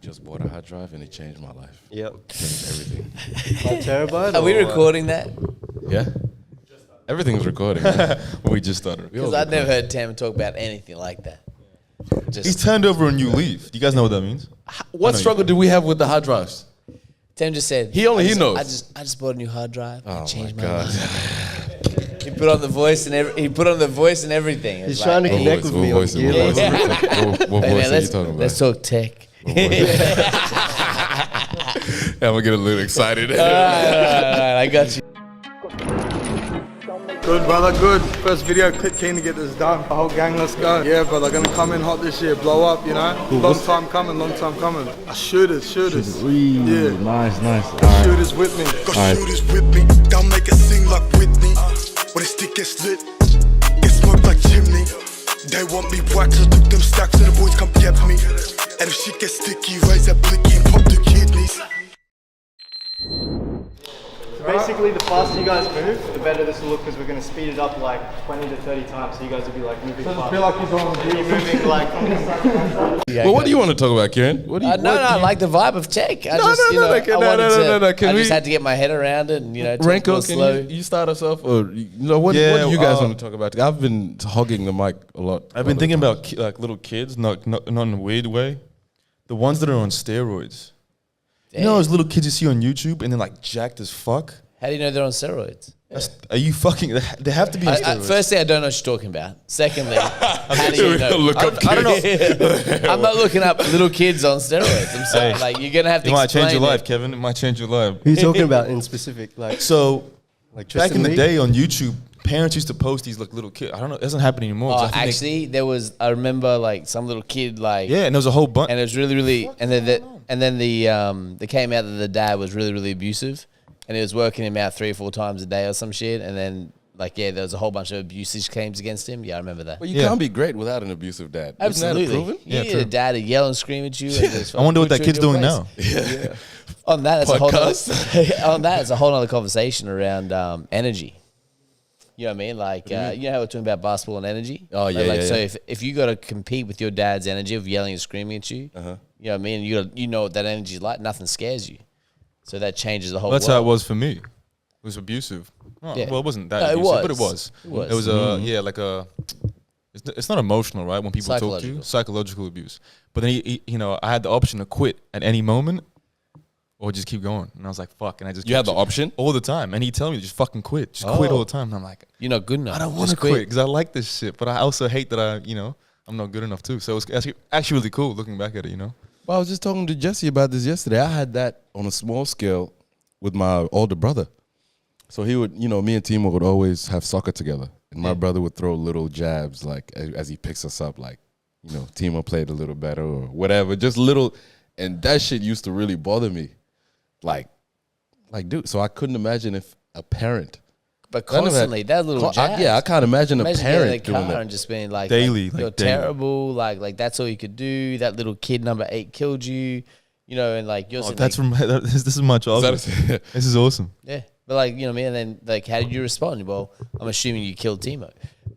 just bought a hard drive and it changed my life. Yep. Changed everything. A terabyte? Are we recording that? Yeah. Everything's recording. We just started. Because I've never heard Tam talk about anything like that. He's turned over a new leaf. Do you guys know what that means? What struggle do we have with the hard drives? Tam just said He knows. I just bought a new hard drive. Oh It changed my my God. life. He put on the voice and everything. He's It's trying to hey, connect with me. What voice are you talking about? let's talk tech. Yeah, I'm gonna get a little excited. All right, I got you. Good, brother, good. First video, keen to get this done. The whole gang, let's go. Yeah, brother, gonna come in hot this year, blow up, you know? Long time coming. Shooters. Yeah. Nice. Shooters with me. Got shooters with me, they'll make it sing like Whitney. When the stick gets lit, get smoked like chimney. They want me whacked, so took them stacks and the boys come get me. And if shit gets sticky, raise that blicky and pop the kidneys. Basically, the faster you guys move, the better this will look because we're going to speed it up like 20 to 30 times. So you guys will be like moving fast. I feel like he's on the You're moving like from the side to the side. Well, what do you want to talk about, Kieran? What do you? No, I like the vibe of tech. I just had to get my head around it and, take it Renko, slow. can you start us off? Or, what do you guys want to talk about? I've been hogging the mic a lot. I've been thinking about like little kids, not in a weird way. The ones that are on steroids. You know those little kids you see on YouTube and they're like jacked as fuck? How do you know they're on steroids? Are you fucking... They have to be on steroids. Firstly, I don't know what you're talking about. Secondly, how do you know? Look up I don't know. I'm not looking up little kids on steroids. I'm sorry. Like, you're going to have to It might change your explain life, Kevin. It might change your life. Who are you talking about in specific? Like, So, like back in the Tristan Lee? day on YouTube, parents used to post these like little kids. I don't know. It doesn't happen anymore. 'cause I think Actually, there was, I remember like some little kid like... yeah, and there was a whole bunch. And it was really, and then they came out that the dad was really abusive, and he was working him out 3 or 4 times a day or some shit, and then there was a whole bunch of abuse claims against him. Yeah, I remember that. But you can't be great without an abusive dad. Absolutely, Isn't that proven? you need a dad to yell and scream at you. And I wonder what that kid's doing now. On that, it's a whole nother, Podcast? on that, it's a whole other conversation around energy. You know what I mean? Like, you know how we're talking about basketball and energy? Oh, yeah, So yeah. if you got to compete with your dad's energy of yelling and screaming at you, you know what I mean? You know what that energy is like. Nothing scares you. So that changes the whole That's world. how it was for me. It was abusive. Oh, Yeah. well, it wasn't that No, it abusive, but was. it was. It was. It was like a. It's not emotional, right? When people talk to you, psychological abuse. But then I had the option to quit at any moment, or just keep going. And I was like, fuck. And I just You had the option? all the time, and he'd tell me just fucking quit, just quit all the time. And I'm like, You're not good enough. I don't want to Just quit because I like this shit, but I also hate that I'm not good enough too. So it's actually really cool looking back at it, Well, I was just talking to Jesse about this yesterday. I had that on a small scale with my older brother. So he would, me and Timo would always have soccer together. And my brother would throw little jabs, like, as he picks us up, like, Timo played a little better or whatever. Just little, and that shit used to really bother me. Like, dude, so I couldn't imagine if a parent. But constantly, that little jab. I can't imagine a parent doing and that. just being like, Daily, you're like daily. terrible. Like that's all you could do. That little kid number 8 killed you. And like you're. Oh, sitting that's like, from this is my childhood. This is awesome. Yeah, but like what I mean, and then like how did you respond? Well, I'm assuming you killed Timo,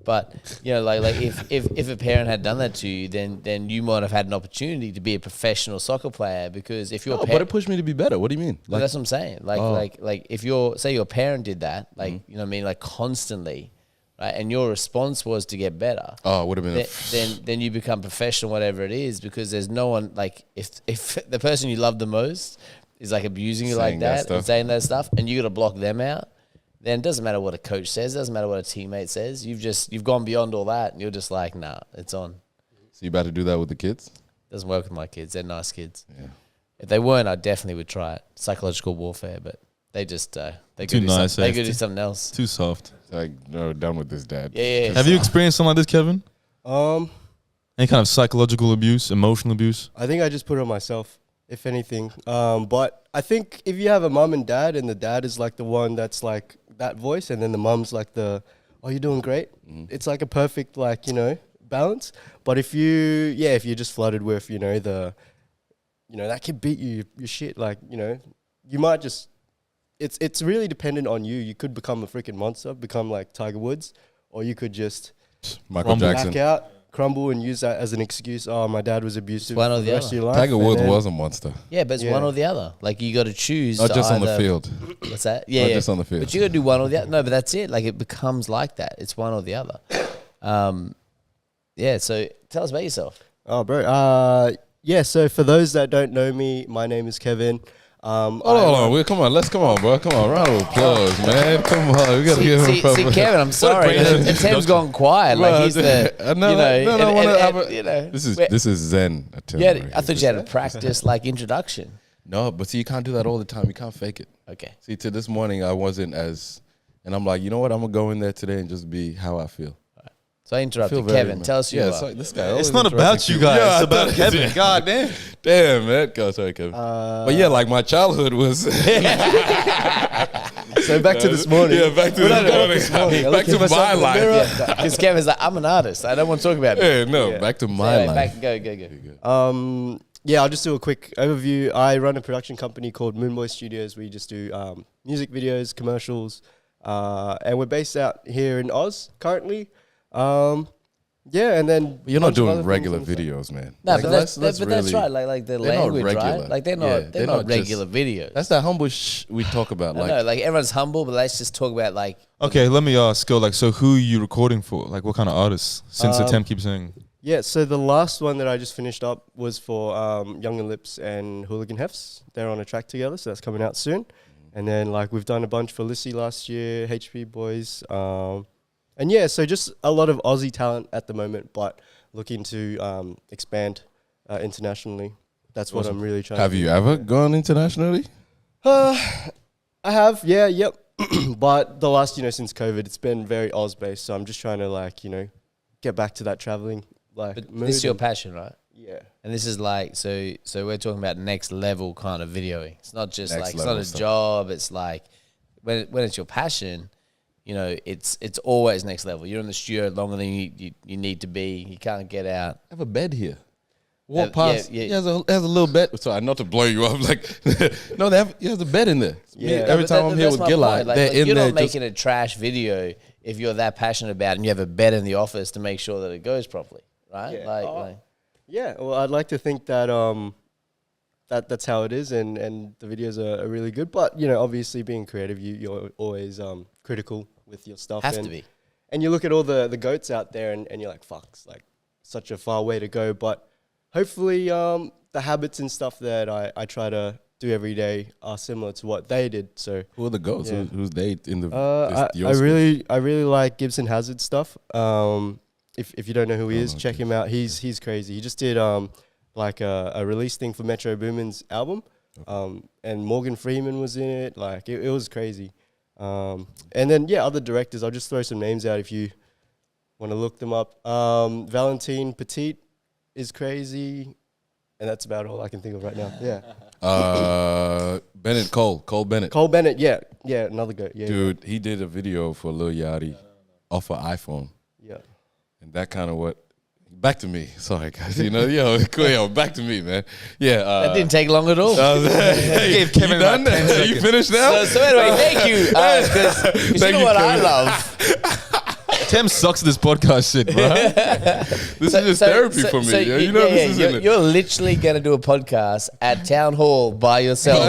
but like if a parent had done that to you, then you might have had an opportunity to be a professional soccer player because if your But it pushed me to be better. What do you mean? Like, that's what I'm saying. Like if your parent did that, like you know what I mean, like constantly, right? And your response was to get better. Oh, it would have been. Then you become professional, whatever it is, because there's no one like if the person you love the most is like abusing you like that and saying that stuff, and you got to block them out. Then it doesn't matter what a coach says, it doesn't matter what a teammate says. You've gone beyond all that, and you're just like, nah, it's on. So you about to do that with the kids? Doesn't work with my kids. They're nice kids. Yeah. If they weren't, I definitely would try it. Psychological warfare, but they just they Too could nice, they could do something else. Too soft. Like, no, done with this, Dad. Yeah. Have you experienced something like this, Kevin? I Any kind of psychological abuse, emotional abuse? think I just put it on myself, if anything. But I think if you have a mum and dad, and the dad is like the one that's like that voice, and then the mum's like you're doing great. It's like a perfect balance. But if you're just flooded with that kid beat you, your shit. Like you might just. It's really dependent on you. You could become a freaking monster, become like Tiger Woods, or you could just Michael Jackson. back out, crumble and use that as an excuse. Oh, my dad was abusive one or for the the rest other. of your life. Tiger Woods and then- was a monster. Yeah, but it's one or the other. Like you got to choose. Not to just on the either- field. What's that? Yeah, Not yeah. just on the field. But you got to do one or the other. No, but that's it. Like it becomes like that. It's one or the other. Yeah. So tell us about yourself. Oh, bro. Yeah. So for those that don't know me, my name is Kevin. Hold on. Come on, bro. Come on. Round of applause, man. Come on. We got to give him a See, proper. Kevin, I'm sorry. The Tim's gone quiet. Like he's the, This is Zen. Yeah, I thought you had to practice like introduction. No, but see, you can't do that all the time. You can't fake it. Okay. See, to this morning, I wasn't as, and I'm like, you know what? I'm gonna go in there today and just be how I feel. So I interrupted. Feel very, Kevin, man. tell us who you are. So this guy. It's always not about interrupting you people. guys. Yeah, It's about Kevin. God damn. Damn, man. Go, sorry, Kevin. But yeah, like my childhood was. So back to this morning. Yeah, back to this morning. Back to my life. Because Kevin's like, I'm an artist. I don't want to talk about it. Yeah, no, back to my life. Go. Yeah, I'll just do a quick overview. I run a production company called MOONBOY Studios. We just do music videos, commercials, and we're based out here in Oz currently. Yeah, and then You're not bunch of doing other regular things on the side. videos, man. No, Like, but let's that's really- right. Like the they're not language, right? regular. Like they're Yeah, not not just- regular videos. That's that humble we talk about. I Like, know, like everyone's humble, but let's just talk about like Okay, let me ask. Go like, so who are you recording for? Like, what kind of artists? Since the temp keeps saying. Yeah, so the last one that I just finished up was for Young and Lips and Hooligan Hefts. They're on a track together, so that's coming out soon. And then like we've done a bunch for Lissy last year, HP Boys. And yeah, so just a lot of Aussie talent at the moment, but looking to expand internationally. That's what I'm really trying have to do. you ever gone internationally? I have, yep. But the last, since COVID, it's been very Oz based. So I'm just trying to like, get back to that traveling like. but mood this is your and- passion, right? Yeah. And this is like so we're talking about next level kind of videoing. It's not just Next like it's level not a stuff. job. It's like when it's your passion, it's always next level. You're in the studio longer than you need to be. You can't get out. I have a bed here. Yeah, Walk past. yeah. He has a little bed. Sorry, not to blow you up. Like, no, he has a bed in there. Me, Yeah. every But time I'm here that's with my Gilla, point. Like, they're in you're there. not making a trash video if you're that passionate about it and you have a bed in the office to make sure that it goes properly, right? Yeah. Like Yeah, well, I'd like to think that that's how it is, and the videos are really good. But obviously, being creative, you're always critical with your stuff. have and, to be. And you look at all the goats out there, and you're like, "Fuck, it's like such a far way to go." But hopefully, the habits and stuff that I try to do every day are similar to what they did. So Who are the goats? Yeah. Who's they in the? I really like Gibson Hazard stuff. If you don't know who he is, check him out. He's crazy. He just did like a release thing for Metro Boomin's album, and Morgan Freeman was in it. Like it was crazy. And then other directors. I'll just throw some names out if you want to look them up. Valentine Petit is crazy, and that's about all I can think of right now. Yeah. Bennett Cole Bennett. Cole Bennett. Yeah, another goat. Yeah, Dude, he did a video for Lil Yachty off an iPhone. Yeah. And that kind of back to me. Sorry, guys. Yo, back to me, man. Yeah. That didn't take long at all. Gave Kevin you done? You finished now? So anyway, thank you. Because you know what I love? Tim sucks at this podcast shit, bro. This is just therapy for me. This is you're literally going to do a podcast at Town Hall by yourself.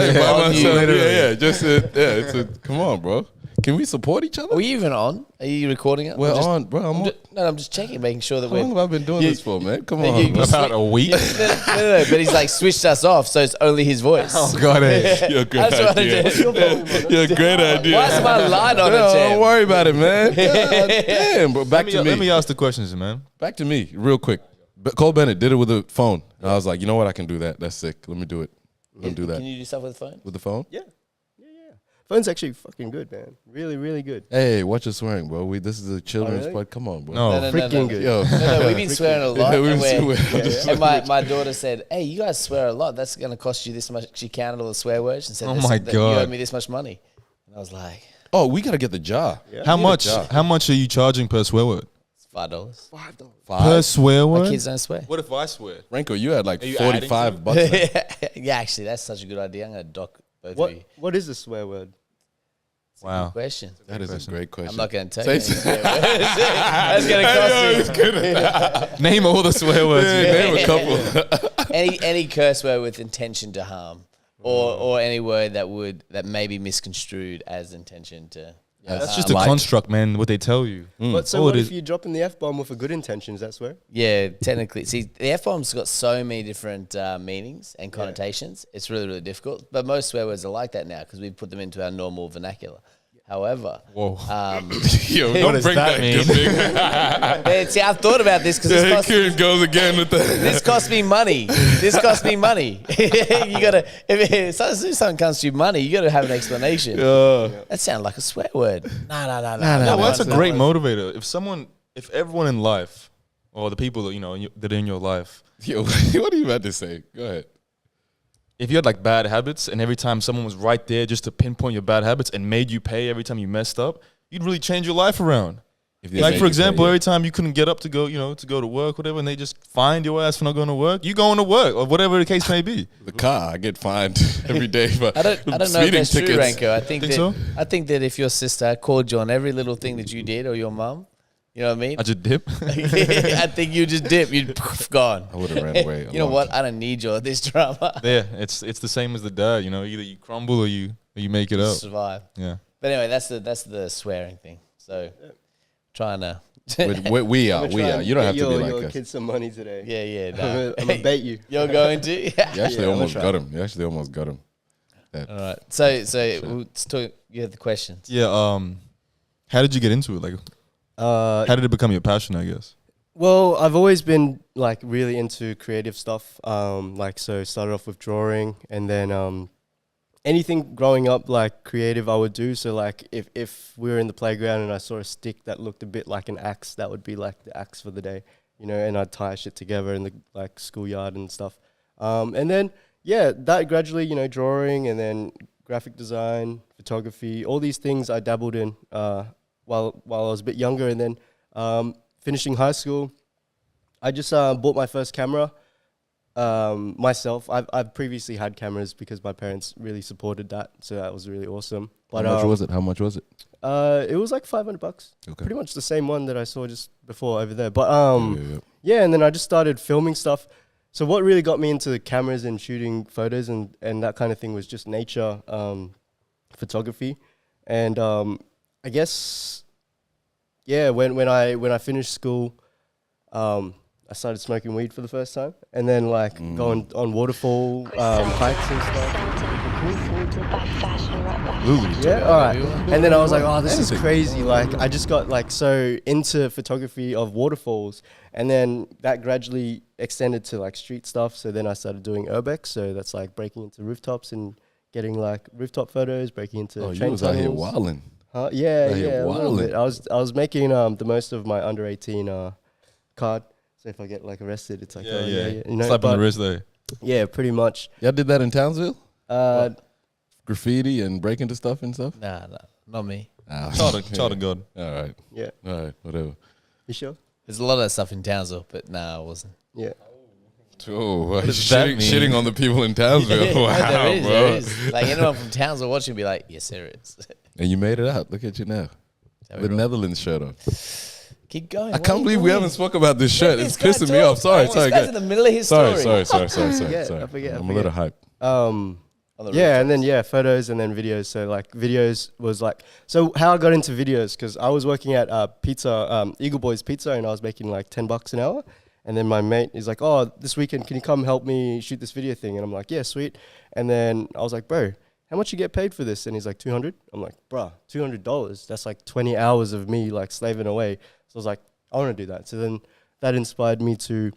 Come on, bro. Can we support each other? Are we even on? Are you recording it? We're on, bro. I'm just checking, making sure that How long have I been doing this for, man? Come on, bro. About a week. No, but he's like switched us off, so it's only his voice. Oh God, You're a great That's what I idea. did. You're a great idea. Why is my light on it, Don't Tim? worry about it, man. God damn, bro. Back to me. Let me ask the questions, man. Back to me, real quick. Cole Bennett did it with a phone. And I was like, you know what? I can do that. That's sick. Let me do it. Let me do that. Can you do stuff with the phone? With the phone? Yeah. Phone's actually fucking good, man. Really, really good. Hey, watch your swearing, bro. This is a children's really? pod. Come on, bro. No. Freaking good. Yo. No, we've been swearing a lot. Yeah, we've and been we're- swearing. and my daughter said, hey, you guys swear a lot. That's going to cost you this much. She counted all the swear words and said, Oh my that God. you owe me this much money. And I was like, Oh, we got to get the jar. How We need a much? jar. How much are you charging per swear word? it's $5. Per swear My word? kids don't swear. What if I swear? Renko, you had like you 45 bucks. there. Yeah, actually, that's such a good idea. I'm going to dock both of What you. What is a swear word? Wow. Question. That is a great question. I'm not going to tell you. Say- That's going to cost you. Name all the swear words. Name a couple. Any curse word with intention to harm, or any word that may be misconstrued as intention to. That's just a construct, man. What they tell you. But so what if you drop in the F-bomb with a good intention? Is that swear? Yeah, technically. See, the F-bomb's got so many different meanings and connotations. It's really, really difficult. But most swear words are like that now because we put them into our normal vernacular. However, Whoa. Yo, don't bring that mean? see, I've thought about this because Kieran goes again with that. this cost me money. This cost me money. You gotta, if something comes to you money, you gotta have an explanation. That sounds like a swear word. No. No, well, that's a great motivator. If everyone in life, or the people that that are in your life, Yo, what are you about to say? Go ahead. if you had like bad habits and every time someone was right there just to pinpoint your bad habits and made you pay every time you messed up, you'd really change your life around. Like for example, every time you couldn't get up to go, to go to work, whatever, and they just fined your ass for not going to work, you going to work or whatever the case may be. The car, I get fined every day. But I don't know if that's true, Ranko. I I think that if your sister called you on every little thing that you did, or your mum, you know what I mean? I just dip. I think you just dip. You'd gone. I would have ran away. You know what? I don't need this drama. Yeah, it's the same as the dad. Either you crumble or you make it up. Survive. Yeah. But anyway, that's the swearing thing. So trying to. we are. You don't have to be like your us. kids some money today. Yeah. No. I'm gonna bait you. You're going to. You actually almost got him. All right. So let's talk. You have the questions. Yeah. How did you get into it? Like, how did it become your passion? I guess. Well, I've always been like really into creative stuff. So started off with drawing, and then anything growing up like creative I would do. So like if we were in the playground and I saw a stick that looked a bit like an axe, that would be like the axe for the day, and I'd tie shit together in the like schoolyard and stuff. And then that gradually, drawing and then graphic design, photography, all these things I dabbled in while I was a bit younger. And then finishing high school, I just bought my first camera. Myself, I've previously had cameras because my parents really supported that, so that was really awesome. But How much was it? It was like $500. Okay. Pretty much the same one that I saw just before over there. But Yeah. and then I just started filming stuff. So what really got me into cameras and shooting photos and that kind of thing was just nature photography. And I guess when I finished school, I started smoking weed for the first time, and then going on waterfall hikes and stuff. Yeah, all right. And then I was like, oh, this is crazy. Like, I just got so into photography of waterfalls, and then that gradually extended to like street stuff. So then I started doing urbex. So that's like breaking into rooftops and getting like rooftop photos, breaking into train you was out here tunnels. wilding. Yeah, a little bit. I was making the most of my under 18 card. So if I get like arrested, it's like slap on the wrist there. Yeah, pretty much. Y'all did that in Townsville? Graffiti and break into stuff and stuff? Nah, not me. Child of God. All right. Yeah. All right. Whatever. You sure? There's a lot of that stuff in Townsville, but nah, I wasn't. Yeah. Oh, does that mean? shitting on the people in Townsville. Wow, there bro. is. Like anyone from Townsville watching be like, yes, there is. And you made it out. Look at you now. The Netherlands shirt on. Keep going. I can't believe we haven't spoke about this shirt. It's pissing me off. Sorry. This guy's in the middle of his story. Sorry. I forget. I'm a little hype. And then photos and then videos. So like videos was like, so how I got into videos, because I was working at Eagle Boys Pizza, and I was making like $10 an hour. And then my mate is like, oh, this weekend, can you come help me shoot this video thing? And I'm like, yeah, sweet. And then I was like, bro, how much you get paid for this? And he's like, $200. I'm like, bruh, $200. That's like 20 hours of me like slaving away. So I was like, I want to do that. So then that inspired me to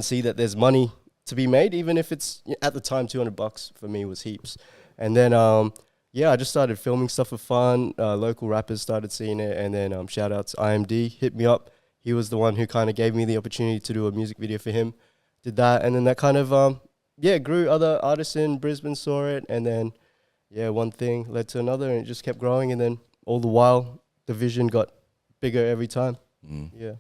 see that there's money to be made, even if it's at the time $200 for me was heaps. And then I just started filming stuff for fun. Local rappers started seeing it, and then shout out to IMD, hit me up. He was the one who kind of gave me the opportunity to do a music video for him. Did that, and then that kind of grew. Other artists in Brisbane saw it, and then one thing led to another, and it just kept growing. And then all the while, the vision got bigger every time. Yeah.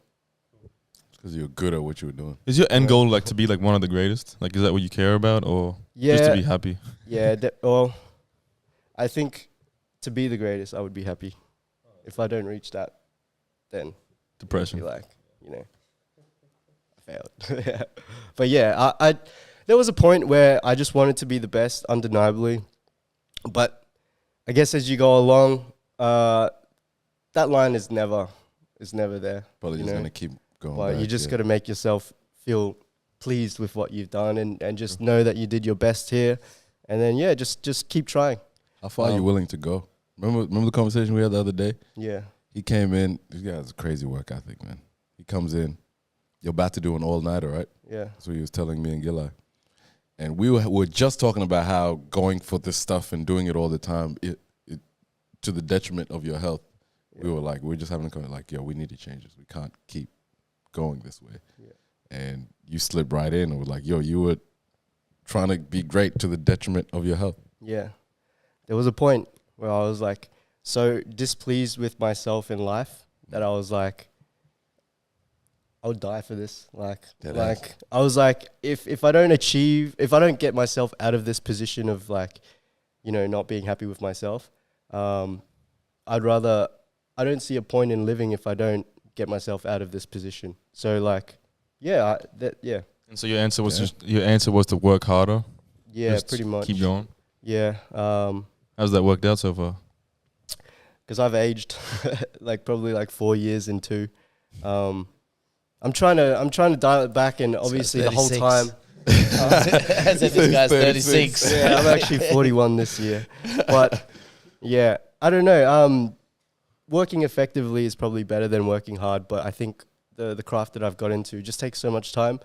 Because you're good at what you were doing. Is your end goal like to be like one of the greatest? Like, is that what you care about, or just to be happy? Yeah. Well, I think to be the greatest, I would be happy. If I don't reach that, then Depression. be like, you know, I failed. Yeah. But yeah, I there was a point where I just wanted to be the best, undeniably. But I guess as you go along, that line is never there. Probably just gonna keep going. Well, back, you just got to make yourself feel pleased with what you've done, and just know that you did your best here, and then just keep trying. How far are you willing to go? Remember the conversation we had the other day? Yeah. He came in. This guy has a crazy work ethic, man. He comes in. You're about to do an all-nighter, right? Yeah. That's what he was telling me and Gilai. And we were just talking about how going for this stuff and doing it all the time, it to the detriment of your health. Yeah. We were just having a conversation like, yo, we need to change this. We can't keep going this way. Yeah. And you slipped right in and was like, yo, you were trying to be great to the detriment of your health. Yeah. There was a point where I was like so displeased with myself in life that I was like, I would die for this. I was like, if I don't get myself out of this position of like, you know, not being happy with myself, I don't see a point in living if I don't get myself out of this position. So like, yeah. And so your answer was to work harder. Yeah, just pretty much. Keep going. Yeah. How's that worked out so far? Because I've aged like probably like 4 years in 2. I'm trying to dial it back, and obviously the whole time. As if this guy's 36. Yeah, I'm actually 41 this year. But yeah, I don't know. Working effectively is probably better than working hard, but I think the craft that I've got into just takes so much time.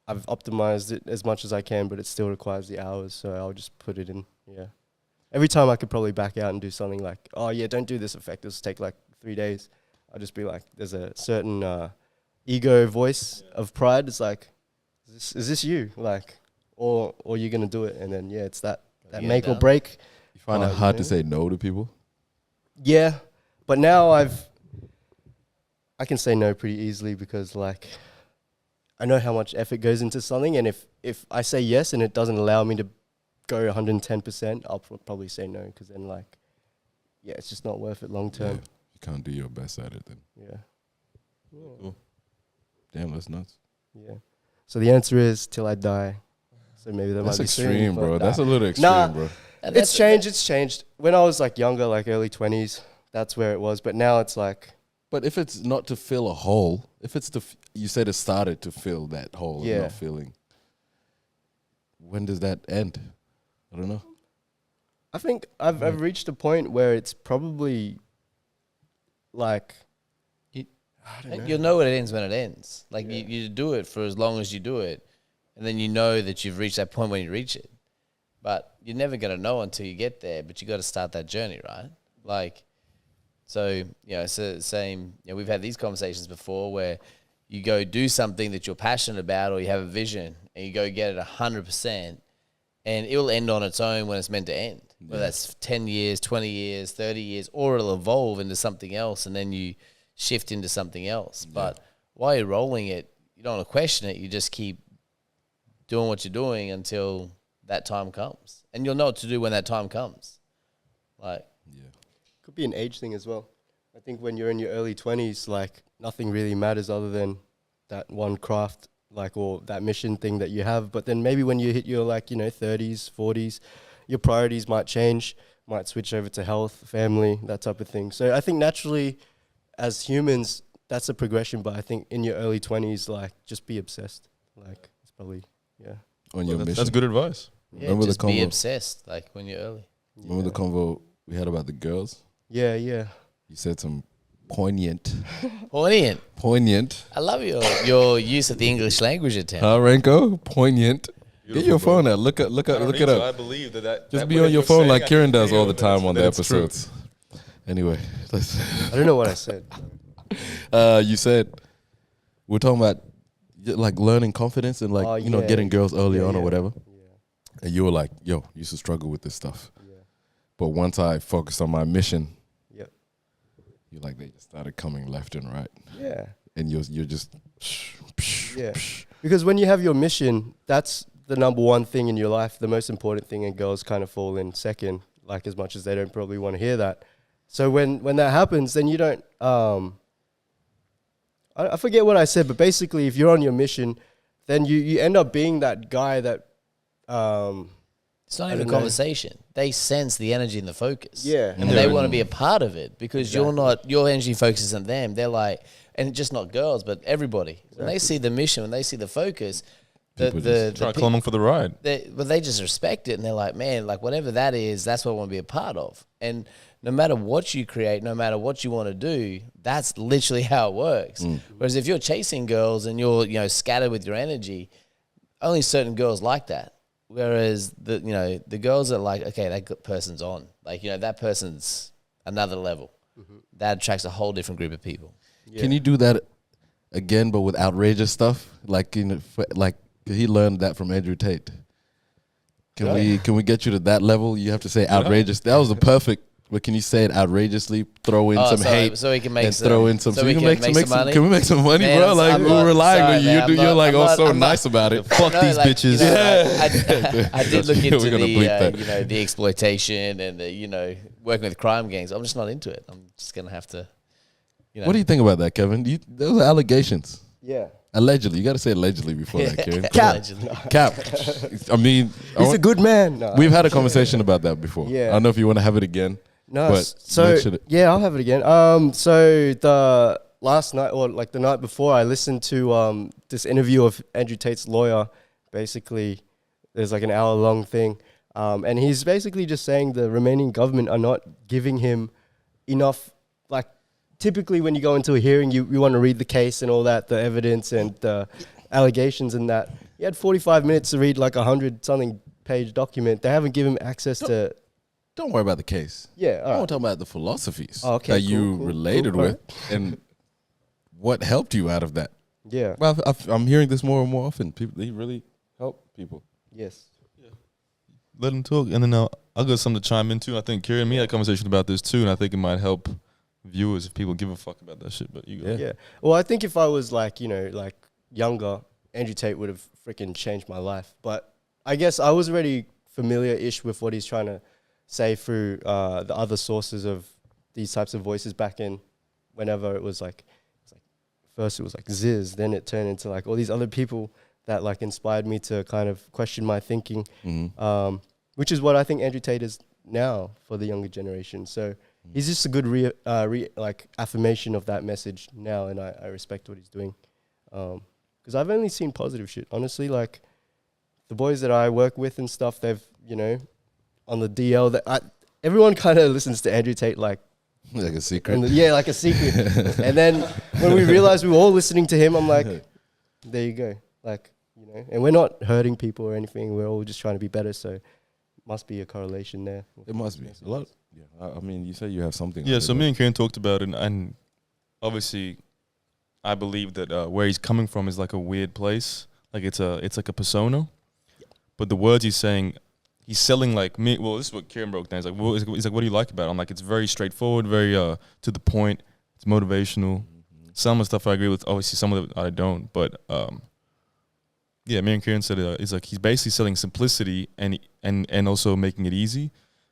I've optimized it as much as I can, but it still requires the hours, so I'll just put it in. Yeah. Every time I could probably back out and do something like, oh yeah, don't do this effect. It'll take like 3 days. I'll just be like, there's a certain ego voice of pride. It's like, is this you? Like, or you're gonna do it, and then it's that make or break. You find it hard to say no to people? Yeah, but now I can say no pretty easily because like I know how much effort goes into something, and if I say yes and it doesn't allow me to go 110%, I'll probably say no, because then like, yeah, it's just not worth it long term. Yeah, you can't do your best at it then. Yeah. Cool. Damn, that's nuts. Yeah. So the answer is till I die. So maybe that that's might be extreme, soon, bro. That's a little extreme, bro. It's changed. When I was like younger, like early 20s, that's where it was. But now it's like. But if it's not to fill a hole, if it's you said it started to fill that hole and not filling, when does that end? I don't know. I think I've reached a point where it's probably like. You'll know when it ends when it ends. Like you do it for as long as you do it, and then you know that you've reached that point when you reach it. But you're never going to know until you get there, but you got to start that journey, right? Like, so, same, we've had these conversations before where you go do something that you're passionate about, or you have a vision and you go get it 100%, and it will end on its own when it's meant to end. Yeah. Whether that's 10 years, 20 years, 30 years, or it'll evolve into something else, and then you shift into something else. Yeah. But while you're rolling it, you don't want to question it. You just keep doing what you're doing until that time comes, and you'll know what to do when that time comes. Like, could be an age thing as well. I think when you're in your early 20s, like nothing really matters other than that one craft, like, or that mission thing that you have. But then maybe when you hit your 30s, 40s, your priorities might change, might switch over to health, family, that type of thing. So I think naturally, as humans, that's a progression. But I think in your early 20s, like, just be obsessed. Like, it's probably on your mission. That's good advice. Yeah, remember just be obsessed, like when you're early. Remember the convo we had about the girls? Yeah. You said some poignant. Poignant. I love your use of the English language at Huh, Renko? Poignant. Beautiful, get your phone out. Look it up. I believe that just be on your phone like Kieran does all the time on the episodes. Anyway, I don't know what I said. You said we're talking about like learning confidence and like getting girls early on or whatever. Yeah. And you were like, yo, you used to struggle with this stuff. Yeah. But once I focused on my mission, you're like, they just started coming left and right. Yeah. And you're just because when you have your mission, that's the number one thing in your life, the most important thing, and girls kind of fall in second. like as much as they don't probably want to hear that. So when that happens, then you don't. I forget what I said, but basically, if you're on your mission, then you end up being that guy that. It's not even a conversation. They sense the energy and the focus. Yeah. And they want to be a part of it because your energy focus isn't them. They're like, and just not girls, but everybody. When they see the mission, when they see the focus, the try to come along for the ride. They just respect it and they're like, man, like whatever that is, that's what I want to be a part of. And no matter what you create, no matter what you want to do, that's literally how it works. Whereas if you're chasing girls and you're scattered with your energy, only certain girls like that. Whereas the girls are like, okay, that person's on. Like, that person's another level. That attracts a whole different group of people. Yeah. Can you do that again, but with outrageous stuff? Like, he learned that from Andrew Tate. Can we get you to that level? You have to say outrageous. That was the perfect. But can you say it outrageously? Throw in some hate, so we can make some, throw in some. So we can make some money. Can we make some money, man, bro? Like we're relying on you. You're like, so nice about it. Fuck these bitches. I did look into the exploitation and the working with crime gangs. I'm just not into it. I'm just gonna have to. What do you think about that, Kevin? Those are allegations. Yeah. Allegedly, you got to say allegedly before that, Kevin. Cap. I mean, he's a good man. No. We've had a conversation about that before. Yeah. I don't know if you want to have it again. No, but I'll have it again. So the last night or like the night before, I listened to this interview of Andrew Tate's lawyer. Basically, there's like an hour-long thing, and he's basically just saying the Romanian government are not giving him enough. Like, typically when you go into a hearing, you want to read the case and all that, the evidence and the allegations and that. He had 45 minutes to read like 100-something page document. They haven't given him access to. Don't worry about the case. Yeah, I want to talk about the philosophies that you related with and what helped you out of that. Yeah. Well, I'm hearing this more and more often. People, they really help people. Yes. Yeah. Let them talk, and then I'll get something to chime in too. I think Kieran and me had a conversation about this too, and I think it might help viewers if people give a fuck about that shit. But you go. Yeah. Well, I think if I was like younger, Andrew Tate would have freaking changed my life. But I guess I was already familiar-ish with what he's trying to say through the other sources of these types of voices back in whenever it was like first it was like Ziz, then it turned into like all these other people that like inspired me to kind of question my thinking, which is what I think Andrew Tate is now for the younger generation. So he's just a good affirmation of that message now, and I respect what he's doing. Because I've only seen positive shit, honestly. Like the boys that I work with and stuff, they've on the DL that everyone kind of listens to Andrew Tate like a secret. Like a secret. And then when we realized we were all listening to him, I'm like, there you go. Like, and we're not hurting people or anything. We're all just trying to be better. So must be a correlation there. It must be a lot. Yeah. I mean, you say you have something. Yeah. So me and Kieran talked about it, and obviously, I believe that where he's coming from is like a weird place. Like it's like a persona, but the words he's saying. He's selling like me. Well, this is what Kieran broke down. He's like, he's like, what do you like about it? I'm like, it's very straightforward, very to the point. It's motivational. Some of the stuff I agree with. Obviously, some of it I don't. But me and Kieran said it's like he's basically selling simplicity and also making it easy.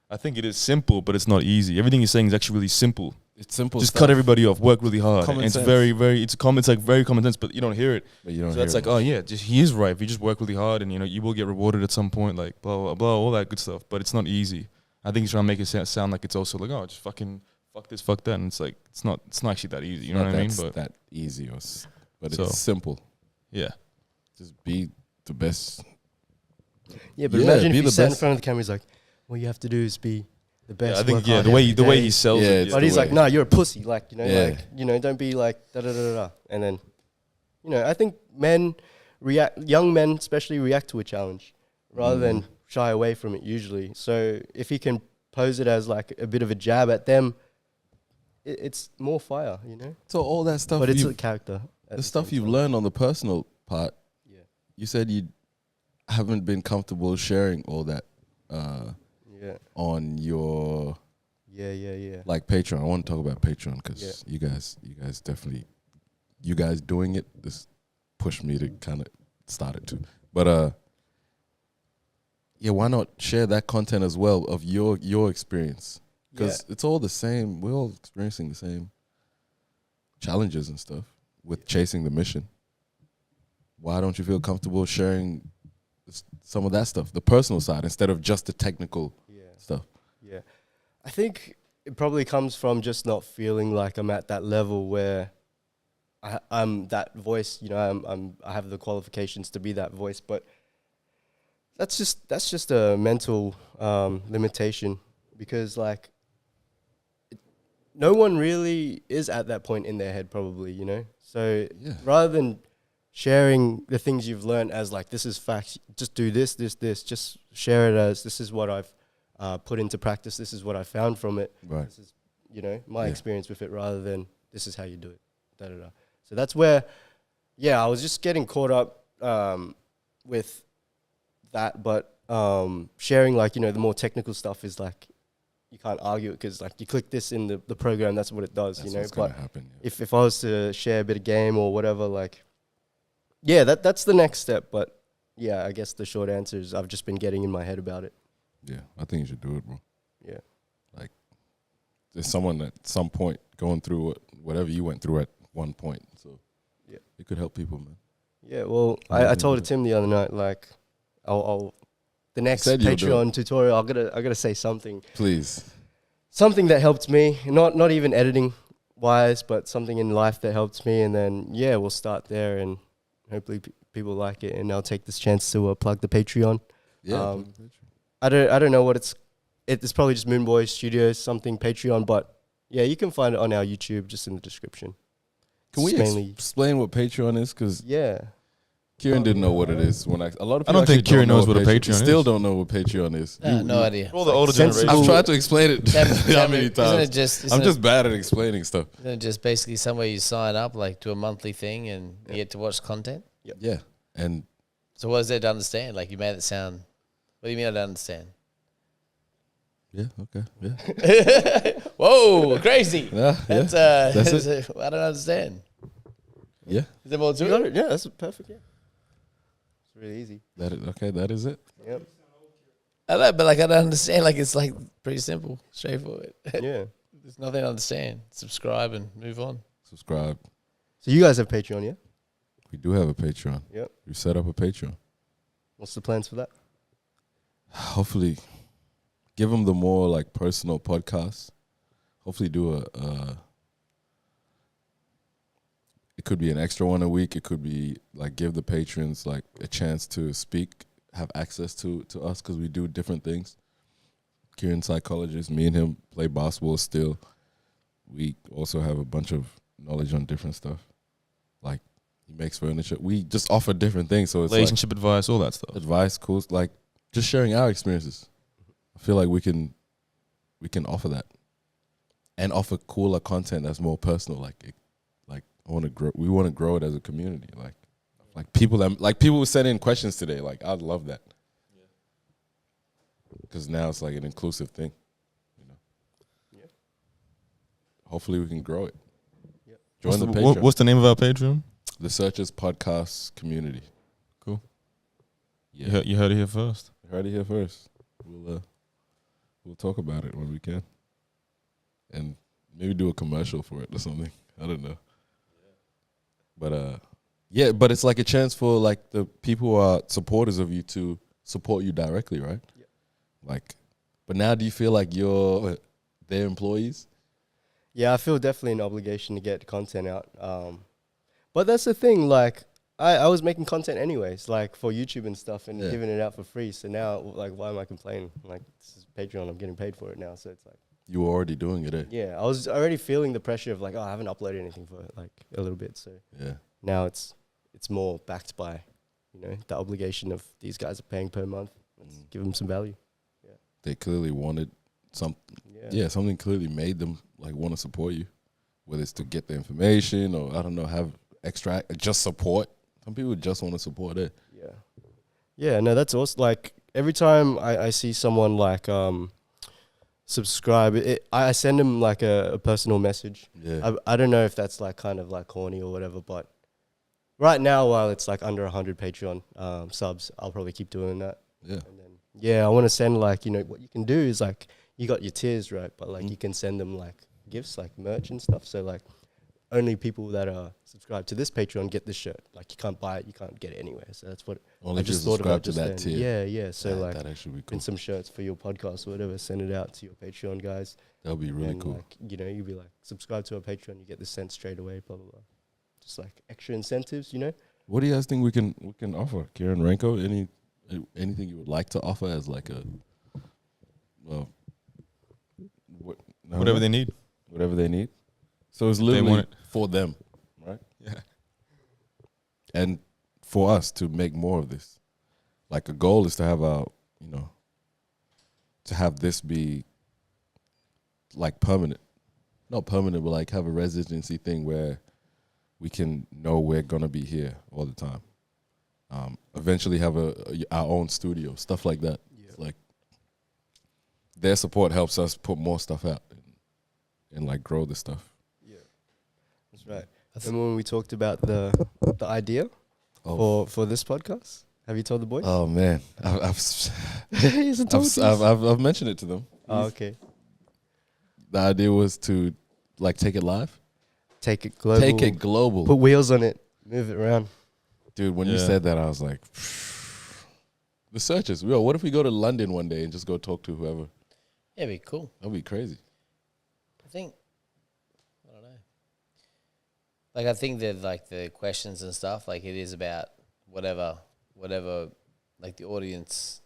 I think it is simple, but it's not easy. Everything he's saying is actually really simple. It's simple. Just cut everybody off. Work really hard. Common and sense. It's very, very. It's like very common sense, but you don't hear it. But you don't. So hear that's it. like, oh yeah, he is right. If you just work really hard, and you will get rewarded at some point. Like blah blah blah, all that good stuff. But it's not easy. I think he's trying to make it sound like it's also like, oh, just fucking fuck this, fuck that, and it's like it's not actually that easy. You know what I mean? But that easy, but it's simple. Yeah. Just be the best. Yeah, but imagine if you sat in front of the camera, he's like, all you have to do is be the best. Yeah, I think the way he sells it. But he's like, no, you're a pussy. Like, don't be like da da da da. And then, I think young men especially react to a challenge rather than shy away from it usually. So if he can pose it as like a bit of a jab at them, it's more fire, So all that stuff, but it's a character. The stuff you've learned on the personal part. Yeah, you said you haven't been comfortable sharing all that. On your like Patreon. I want to talk about Patreon because you guys definitely, you guys doing it, this pushed me to kind of start it too. But yeah, why not share that content as well of your experience? Because it's all the same. We're all experiencing the same challenges and stuff with chasing the mission. Why don't you feel comfortable sharing some of that stuff, the personal side, instead of just the technical stuff? Yeah, I think it probably comes from just not feeling like I'm at that level where I'm that voice. You know, I have the qualifications to be that voice, but that's just a mental limitation, because like no one really is at that point in their head, probably, you know. So rather than sharing the things you've learned as like, this is facts, just do this, just share it as, this is what I've put into practice, this is what I found from it. Right. This is, you know, my experience with it, rather than this is how you do it. Da, da, da. So that's where, I was just getting caught up with that, but sharing, like, you know, the more technical stuff is like, you can't argue it, because like you click this in the program, that's what it does, that's, you know. But happen, if I was to share a bit of game or whatever, like, that's the next step. But yeah, I guess the short answer is I've just been getting in my head about it. Yeah, I think you should do it, bro. Yeah. Like, there's someone at some point going through whatever you went through at one point. So it could help people, man. Yeah, well, I told Tim the other night, like, I'll the next Patreon tutorial, I gotta say something. Please. Something that helped me, not even editing wise, but something in life that helped me, and then we'll start there, and hopefully people like it, and I'll take this chance to plug the Patreon. Yeah. I don't know what it's probably just MOONBOY Studios something Patreon, but you can find it on our YouTube, just in the description. Can we explain what Patreon is? Because Kieran didn't know what it is. A lot of people I don't think Kieran knows what a Patreon is. Still don't know what Patreon is. No idea. For all the older generation. I've tried to explain it how many times. I'm just bad at explaining stuff. Isn't it just basically somewhere you sign up, like, to a monthly thing, and you get to watch content? Yeah. And so what is there to understand? Like, you made it sound... What do you mean I don't understand? Yeah, okay, yeah. Whoa, crazy. That's it. I don't understand. Yeah. Is there more to it? Yeah, that's perfect, It's really easy. That is it. Yep. I know, but like, I don't understand. Like, it's like pretty simple, straightforward. Yeah. There's nothing to understand. Subscribe and move on. Subscribe. So you guys have Patreon, yeah? We do have a Patreon. Yep. We set up a Patreon. What's the plans for that? Hopefully, give them the more like personal podcasts. Hopefully, do it could be an extra one a week. It could be like give the patrons like a chance to speak, have access to us, because we do different things. Kieran's psychologist, me and him play basketball still. We also have a bunch of knowledge on different stuff. Like, he makes furniture. We just offer different things. So it's relationship advice, all that stuff. Advice, cool, like just sharing our experiences. I feel like we can offer that and offer cooler content that's more personal. Like I want to grow. We want to grow it as a community. Like people who sent in questions today. Like, I'd love that. Because now it's like an inclusive thing, you know. Yeah. Hopefully we can grow it. Yep. Join the Patreon. What's the name of our Patreon? The Searchers Podcast Community. Cool. Yeah. You heard it here first. Heard it here first. We'll talk about it when we can, and maybe do a commercial for it or something. I don't know. But but it's like a chance for like the people who are supporters of you to support you directly, right? Yeah. Like, but now do you feel like you're their employees? Yeah, I feel definitely an obligation to get content out. But that's the thing, like, I was making content anyways, like for YouTube and stuff, and giving it out for free. So now, like, why am I complaining? Like, this is Patreon, I'm getting paid for it now. So it's like, you were already doing it, eh? Yeah, I was already feeling the pressure of like, I haven't uploaded anything for like a little bit. So now it's more backed by, you know, the obligation of these guys are paying per month. Let's give them some value. Yeah, they clearly wanted something. Yeah, something clearly made them like want to support you, whether it's to get the information or I don't know, have extra just support. Some people just want to support it. Yeah, no, that's awesome. Like every time I see someone like subscribe, I send them like a personal message. Yeah, I don't know if that's like kind of like corny or whatever, but right now while it's like under 100 Patreon subs, I'll probably keep doing that. Yeah, and then Yeah, I want to send like, you know, what you can do is like, you got your tiers, right? But like you can send them like gifts, like merch and stuff. So like only people that are subscribed to this Patreon get this shirt. Like you can't buy it, you can't get it anywhere. So that's what Only I if you just thought about subscribe to just that then. tier. Yeah. So like that actually be cool. print some shirts for your podcast or whatever, send it out to your Patreon guys. That'll be really and cool. like, you know, you'll be like, subscribe to our Patreon, you get this sent straight away, blah, blah, blah. Just like extra incentives, you know? What do you guys think we can offer? Kieran, Renko, anything you would like to offer as like a, well, Whatever they need. Whatever they need. So it's They literally want it. for them, right? Yeah. And for us to make more of this. Like a goal is to have to have this be like permanent. Not permanent, but like have a residency thing where we can know we're going to be here all the time. Eventually have our own studio, stuff like that. Yeah. Like their support helps us put more stuff out and like grow the stuff. Yeah, that's right. Remember when we talked about the idea for this podcast? Have you told the boys? Oh man, He hasn't told us. I've mentioned it to them. Oh, okay. The idea was to like take it live, Take it global. take it global. Put wheels on it. Move it around. Dude, when you said that, I was like, the searches. Yo, what if we go to London one day and just go talk to whoever? Yeah, it'd be cool. That'd be crazy. I don't know. Like, I think that, like, the questions and stuff, like, it is about whatever, like, the audience,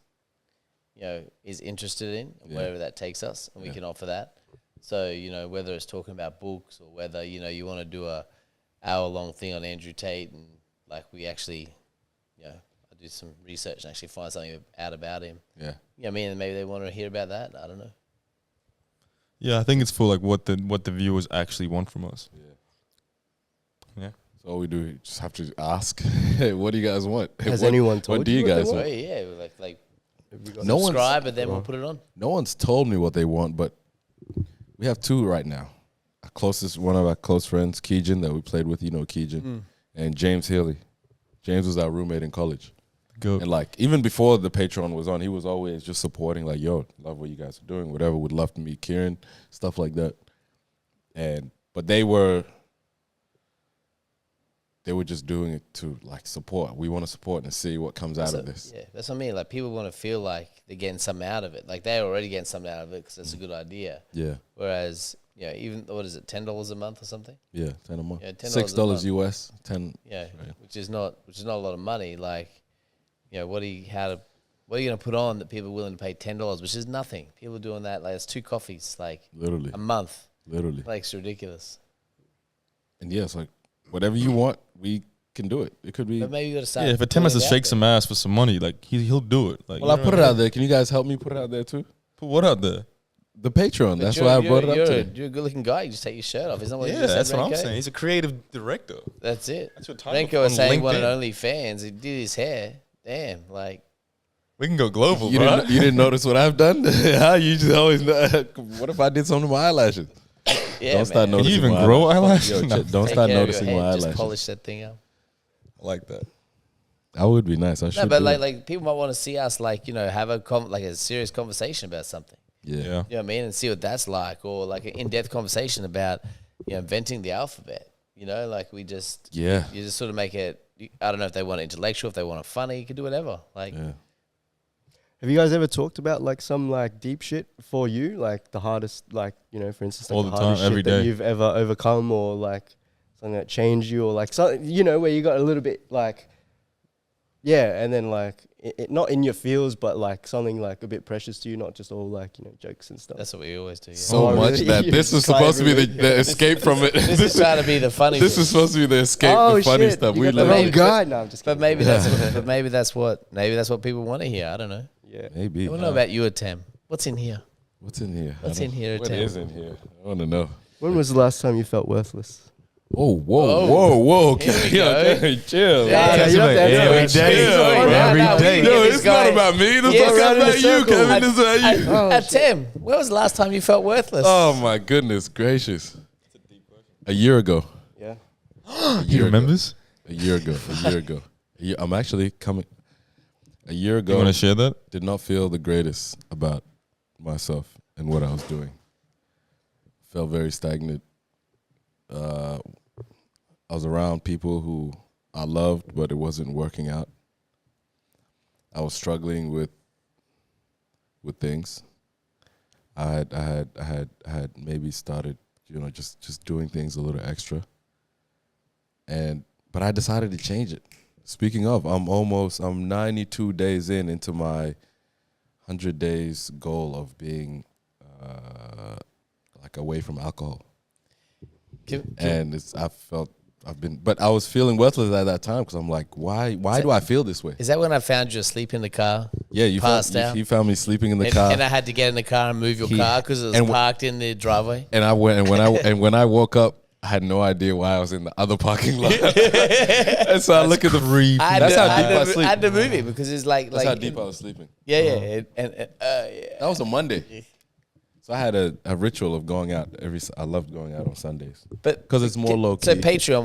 you know, is interested in, wherever that takes us, and we can offer that. So, you know, whether it's talking about books or whether, you know, you want to do a hour-long thing on Andrew Tate and, like, we actually, you know, I do some research and actually find something out about him. Yeah. You know what I mean? And maybe they want to hear about that. I don't know. Yeah, I think it's for like what the viewers actually want from us. Yeah. So all we do is just have to ask, hey, what do you guys want? Has anyone told what do you you what they guys want? want? Yeah, like No one's- subscribe and then we'll put it on. No one's told me what they want, but we have two right now. One of our close friends, Keegan, that we played with, you know Keegan, and James Healy. James was our roommate in college. Go. And like even before the Patreon was on, he was always just supporting, like, yo, love what you guys are doing, whatever, would love to meet Kieran, stuff like that. But they were just doing it to like support. We want to support and see what comes out of this. Yeah, that's what I mean. Like, people want to feel like they're getting something out of it. Like, they're already getting something out of it because that's a good idea. Yeah. Whereas, you know, even, what is it, $10 a month or something? Yeah, 10 a month. Yeah, $10 $6 a US, 10. Yeah, Right. which is not a lot of money. Like, you know, what are you going to put on that people are willing to pay $10, which is nothing. People are doing that, like, it's 2 coffees, like, Literally. a month. Literally. Like, it's ridiculous. And yeah, it's like whatever you want, we can do it. It could be. But maybe you got to start. Yeah, if Tim has to putting it shake out some ass for some money, like he'll do it. Like, Well, I put it out there. Can you guys help me put it out there too? Put what out there? The Patreon. But That's why I brought it up today. You're a good-looking guy. You just take your shirt off. Isn't that what you Yeah, just said, that's what I'm Renko? saying. He's a creative director. That's it. That's your title Renko was on saying he wanted LinkedIn. OnlyFans. He did his hair. Damn, like. We can go global, You bro. didn't notice what I've done? How you just always what if I did something to my eyelashes? Yeah, Don't start man. Can you noticing even my grow eyelashes. eyelashes? Yo, No. don't Take start care of your noticing head, my just eyelashes. polish that thing up. I like that. That would be nice. I should. No, but do it. like people might want to see us, like, you know, have a serious conversation about something. Yeah. Yeah. You know what I mean? And see what that's like, or like an in-depth conversation about, you know, inventing the alphabet. You know, like you just sort of make it. I don't know if they want it intellectual, if they want it funny. You can do whatever. Like, Yeah. Have you guys ever talked about like some like deep shit for you? Like the hardest, like, you know, for instance, like All the the time, hardest every shit that day. you've ever overcome, or like something that changed you, or like something, you know, where you got a little bit like, yeah, and then like it not in your feels, but like something like a bit precious to you, not just all like, you know, jokes and stuff. that's what we always do. Yeah. So Oh, much really? that You this is just try supposed to be everything. the escape from it. This is trying to be the funny. This bit. is supposed to be the escape, Oh the funny shit! stuff. You We got the love wrong it. guy. No, I'm just But kidding. maybe that's what people want to hear. I don't know. Yeah. Maybe. I want to know about you, Tem. What's in here? What's in here? What's in here, What Tim? is in here? I want to know. When was the last time you felt worthless? Oh, whoa, Oh. whoa, whoa. Here we Yo, go. okay, chill. Yeah, you don't have to answer every that. day, Chill, Sorry, bro. no, every no, we day. can Yo, get this it's guy- not about me. This Yeah, is right in about the you, circle. Kevin. This is about you. Oh, Tim, when was the last time you felt worthless? Oh, my goodness gracious. A year ago. Yeah. A He year ago. remembers? A year ago. I'm actually coming. A year ago, You want to share that? did not feel the greatest about myself and what I was doing. Felt very stagnant. I was around people who I loved, but it wasn't working out. I was struggling with things. I had maybe started, just doing things a little extra. But I decided to change it. Speaking of, I'm 92 days into my 100 days goal of being like away from alcohol. But I was feeling worthless at that time because I'm like, why do I feel this way? Is that when I found you asleep in the car? Yeah, you found me sleeping in the car, and I had to get in the car and move your car because it was parked in the driveway. And when I woke up, I had no idea why I was in the other parking lot. And so I look at the I had That's to- how I deep had I to- sleep. I had to move it because it's like That's how deep I was sleeping. Yeah. Yeah. That was a Monday. So I had a ritual of going out I loved going out on Sundays. But 'Cause it's more low-key. So Patreon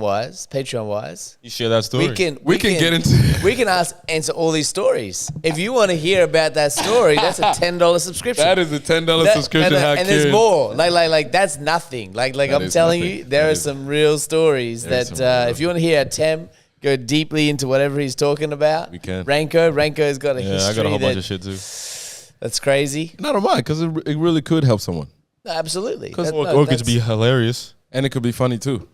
wise, You share that story. we can get into we can answer all these stories. If you want to hear about that story, that's a $10 subscription. That is a $10 subscription. And there's more. Like that's nothing. Like I'm is telling nothing. you, there are some real stories There is that some real- if you want to hear Tem go deeply into whatever he's talking about, We can. Ranko's got a Yeah, history I got a whole bunch of that, shit too. that's crazy. Not on mine, because it really could help someone. No, absolutely. Because- That- no, Or it could that's- be hilarious. And it could be funny too.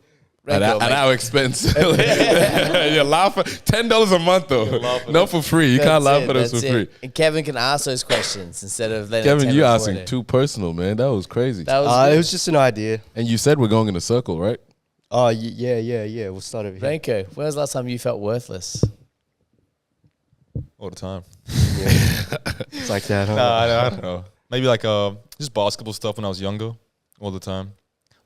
Ranko, At our expense. You laugh $10 a month though. Not for free. You can't laugh at us for that's free. it. And Kevin can ask those questions instead of letting Kevin, Tem you record asking it. too personal, man. That was crazy. That was It good. was just an idea. And you said we're going in a circle, right? Oh, yeah. We'll start over here. Ranko, when was the last time you felt worthless? All the time. It's like that, huh? I don't know. Maybe like just basketball stuff when I was younger, all the time.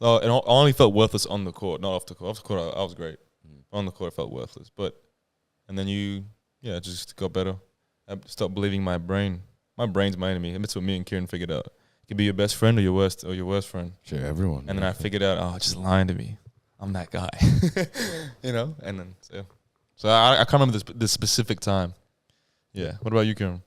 And I only felt worthless on the court, not off the court. Off the court, I was great. On the court, I felt worthless. And then it just got better. I stopped believing my brain. My brain's my enemy. And that's what me and Kieran figured out. It could be your best friend or your worst friend. Sure, everyone. And then I figured out, just lying to me. I'm that guy, And then so I can't remember this specific time. Yeah. What about you, Kieran?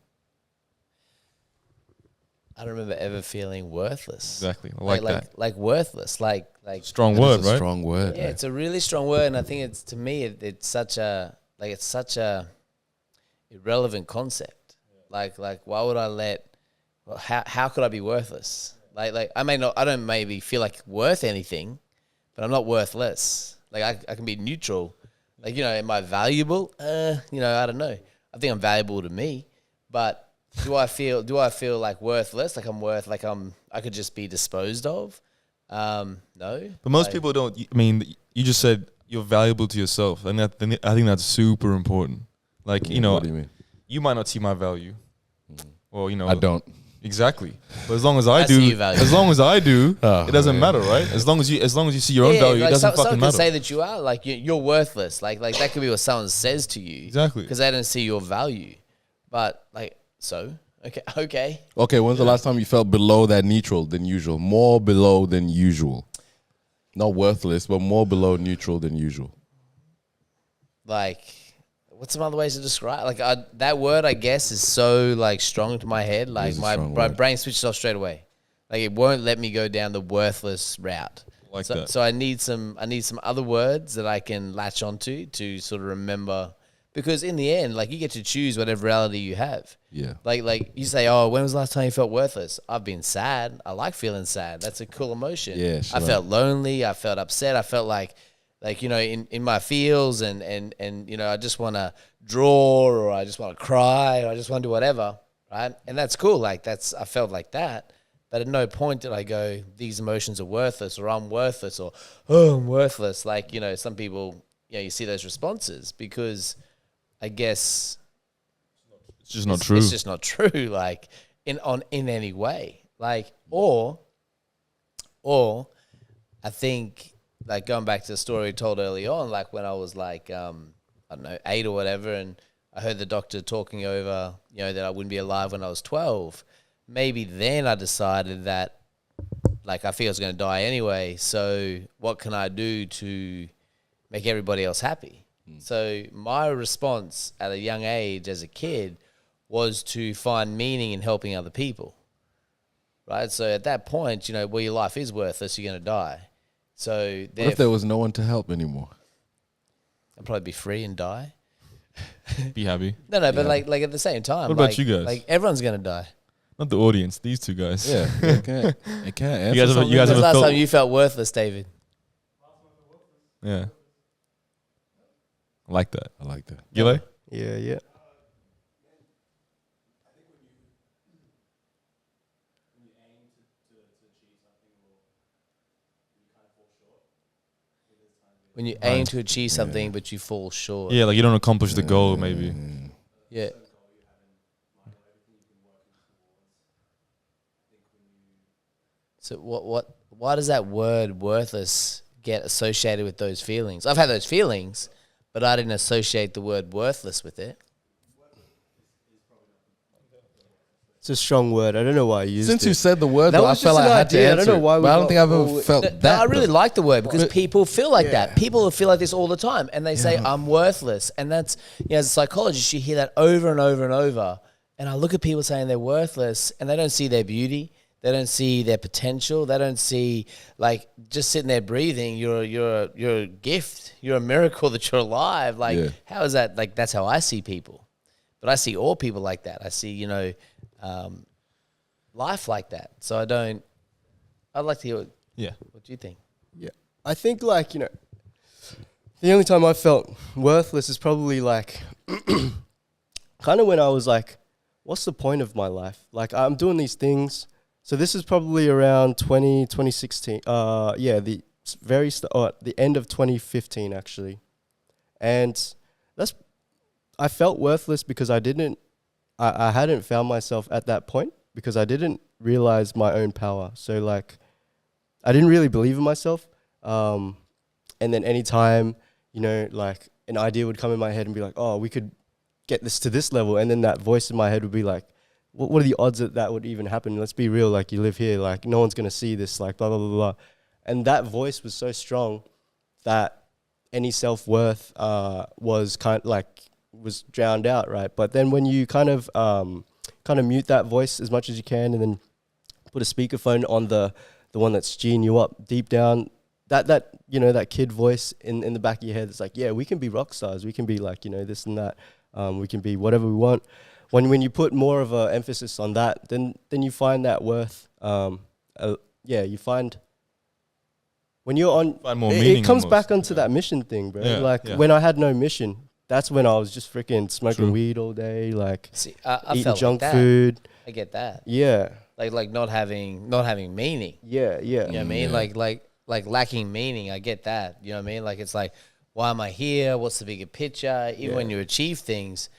I don't remember ever feeling worthless. Exactly. I like that. Like worthless. Like Strong That word, is a right? strong word. yeah, it's a really strong word, and I think it's to me it's such a irrelevant concept. Like why would I how could I be worthless? Like I don't maybe feel like worth anything, but I'm not worthless. Like I can be neutral. Like, am I valuable? I don't know. I think I'm valuable to me, but do I feel like worthless? Like I could just be disposed of? No. But most people don't. I mean, you just said you're valuable to yourself, and I think that's super important. Like, What do you mean? you might not see my value, or I don't. exactly. But as long as I do, see your value. as long as I do, Oh, it doesn't man. matter, right? As long as you see your own value, like it doesn't someone fucking can matter. say that you are like you're worthless. Like that could be what someone says to you. Exactly. Because they don't see your value. But okay. Okay, when's the last time you felt below that neutral than usual? More below than usual. Not worthless, but more below neutral than usual. Like, what's some other ways to describe? Like that word, I guess, is so like strong to my head. Like is a my strong word. brain switches off straight away. Like it won't let me go down the worthless route. Like so, that. so I need some other words that I can latch onto to sort of remember. Because in the end, like you get to choose whatever reality you have. Yeah. Like you say, oh, when was the last time you felt worthless? I've been sad. I like feeling sad. That's a cool emotion. Yeah, I sure. felt lonely. I felt upset. I felt like in my feels and I just want to draw or I just want to cry or I just want to do whatever, right? And that's cool. Like I felt like that. But at no point did I go, these emotions are worthless or I'm worthless or, oh, I'm worthless. Like, some people, you see those responses because I guess It's just not true. it's just not true, like in any way. Like or I think like going back to the story I told early on, like when I was like I don't know, 8 or whatever, and I heard the doctor talking over, that I wouldn't be alive when I was 12. Maybe then I decided that like I feel I was gonna die anyway. So what can I do to make everybody else happy? So my response at a young age as a kid was to find meaning in helping other people, right? So at that point, you know, well, your life is worthless. You're going to die. So what if there was no one to help anymore? I'd probably be free and die. Be happy. No, but like at the same time. What about like, you guys? Like everyone's going to die. Not the audience. These two guys. Yeah, they can't answer. You guys When's ever the last felt? time you felt worthless, David? Yeah. I like that. I like that. Gile? Yeah. When you aim to achieve something, but you fall short. Yeah, like you don't accomplish the goal, maybe. Yeah. So why does that word worthless get associated with those feelings? I've had those feelings, but I didn't associate the word worthless with it. It's a strong word. I don't know why I used Since it. you said the word, That though, I was felt just like an I had to idea. I answer don't know it. why we But I don't got think I've ever all- felt No, that. I really though. like the word because people feel like that. Yeah. People feel like this all the time, and they say I'm worthless, and that's, you know, as a psychologist, you hear that over and over and over. And I look at people saying they're worthless, and they don't see their beauty, they don't see their potential, they don't see, like, just sitting there breathing. You're a gift. You're a miracle that you're alive. Like, Yeah. how is that? Like, that's how I see people, but I see all people like that. I see, you know, life like that. So I'd like to hear what do you think? Yeah. I think, like, you know, the only time I felt worthless is probably like kind of when I was like, what's the point of my life? Like, I'm doing these things. So this is probably around 2016. The the end of 2015 actually. And I felt worthless because I hadn't found myself at that point, because I didn't realize my own power. So, like, I didn't really believe in myself. And then anytime, you know, like, an idea would come in my head and be like, oh, we could get this to this level. And then that voice in my head would be like, what are the odds that would even happen? Let's be real. Like, you live here. Like, no one's going to see this. Like, blah, blah, blah, blah. And that voice was so strong that any self-worth was drowned out, right? But then when you kind of mute that voice as much as you can, and then put a speakerphone on the one that's G'ing you up deep down, that you know, that kid voice in the back of your head, it's like, yeah, we can be rock stars, we can be, like, you know, this and that, we can be whatever we want. When you put more of a emphasis on that, then you find that worth. You find when you're on, Find more it meaning comes almost. back onto that mission thing, bro. Yeah, Like, yeah. when I had no mission, that's when I was just freaking smoking True. weed all day, like, See, I eating felt junk like that. food. I get that. Yeah, Like not having meaning. yeah. You know what I mean? Like lacking meaning. I get that. You know what I mean? Like, it's like, why am I here? What's the bigger picture? Even when you achieve things,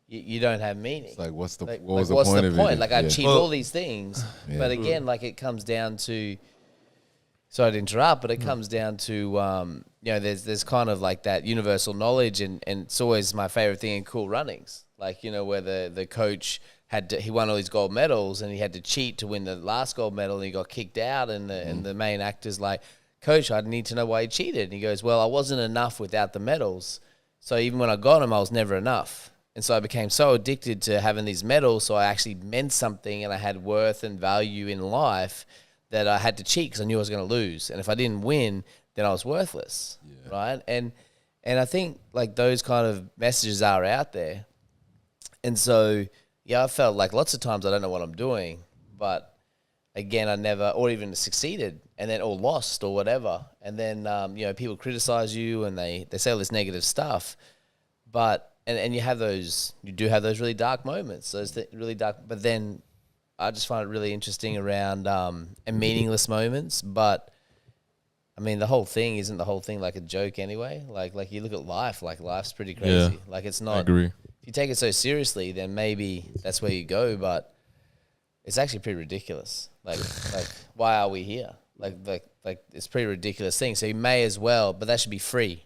you don't have meaning. It's like, what's the Like, what was what's the point the of point? it? Like, I Yeah. achieved all these things, but again, like, it comes down to. Sorry to interrupt, but it comes down to you know, there's kind of like that universal knowledge, and it's always my favorite thing in Cool Runnings. Like, you know, where the coach he won all these gold medals, and he had to cheat to win the last gold medal, and he got kicked out, and the main actor's like, Coach, I need to know why he cheated. And he goes, well, I wasn't enough without the medals, so even when I got them, I was never enough. And so I became so addicted to having these medals, so I actually meant something, and I had worth and value in life, that I had to cheat because I knew I was going to lose. And if I didn't win, then I was worthless, right? And I think, like, those kind of messages are out there. And so, yeah, I felt like lots of times I don't know what I'm doing, but again, I never, or even succeeded, and then, or lost, or whatever. And then, you know, people criticize you, and they say all this negative stuff. But, and you do have those really dark moments, really dark, but then I just find it really interesting around and meaningless moments. But I mean, the whole thing isn't the whole thing like a joke anyway. Like you look at life, like, life's pretty crazy. Yeah, like, it's I not. agree. If you take it so seriously, then maybe that's where you go. But it's actually pretty ridiculous. Like why are we here? Like it's a pretty ridiculous thing. So you may as well, but that should be free.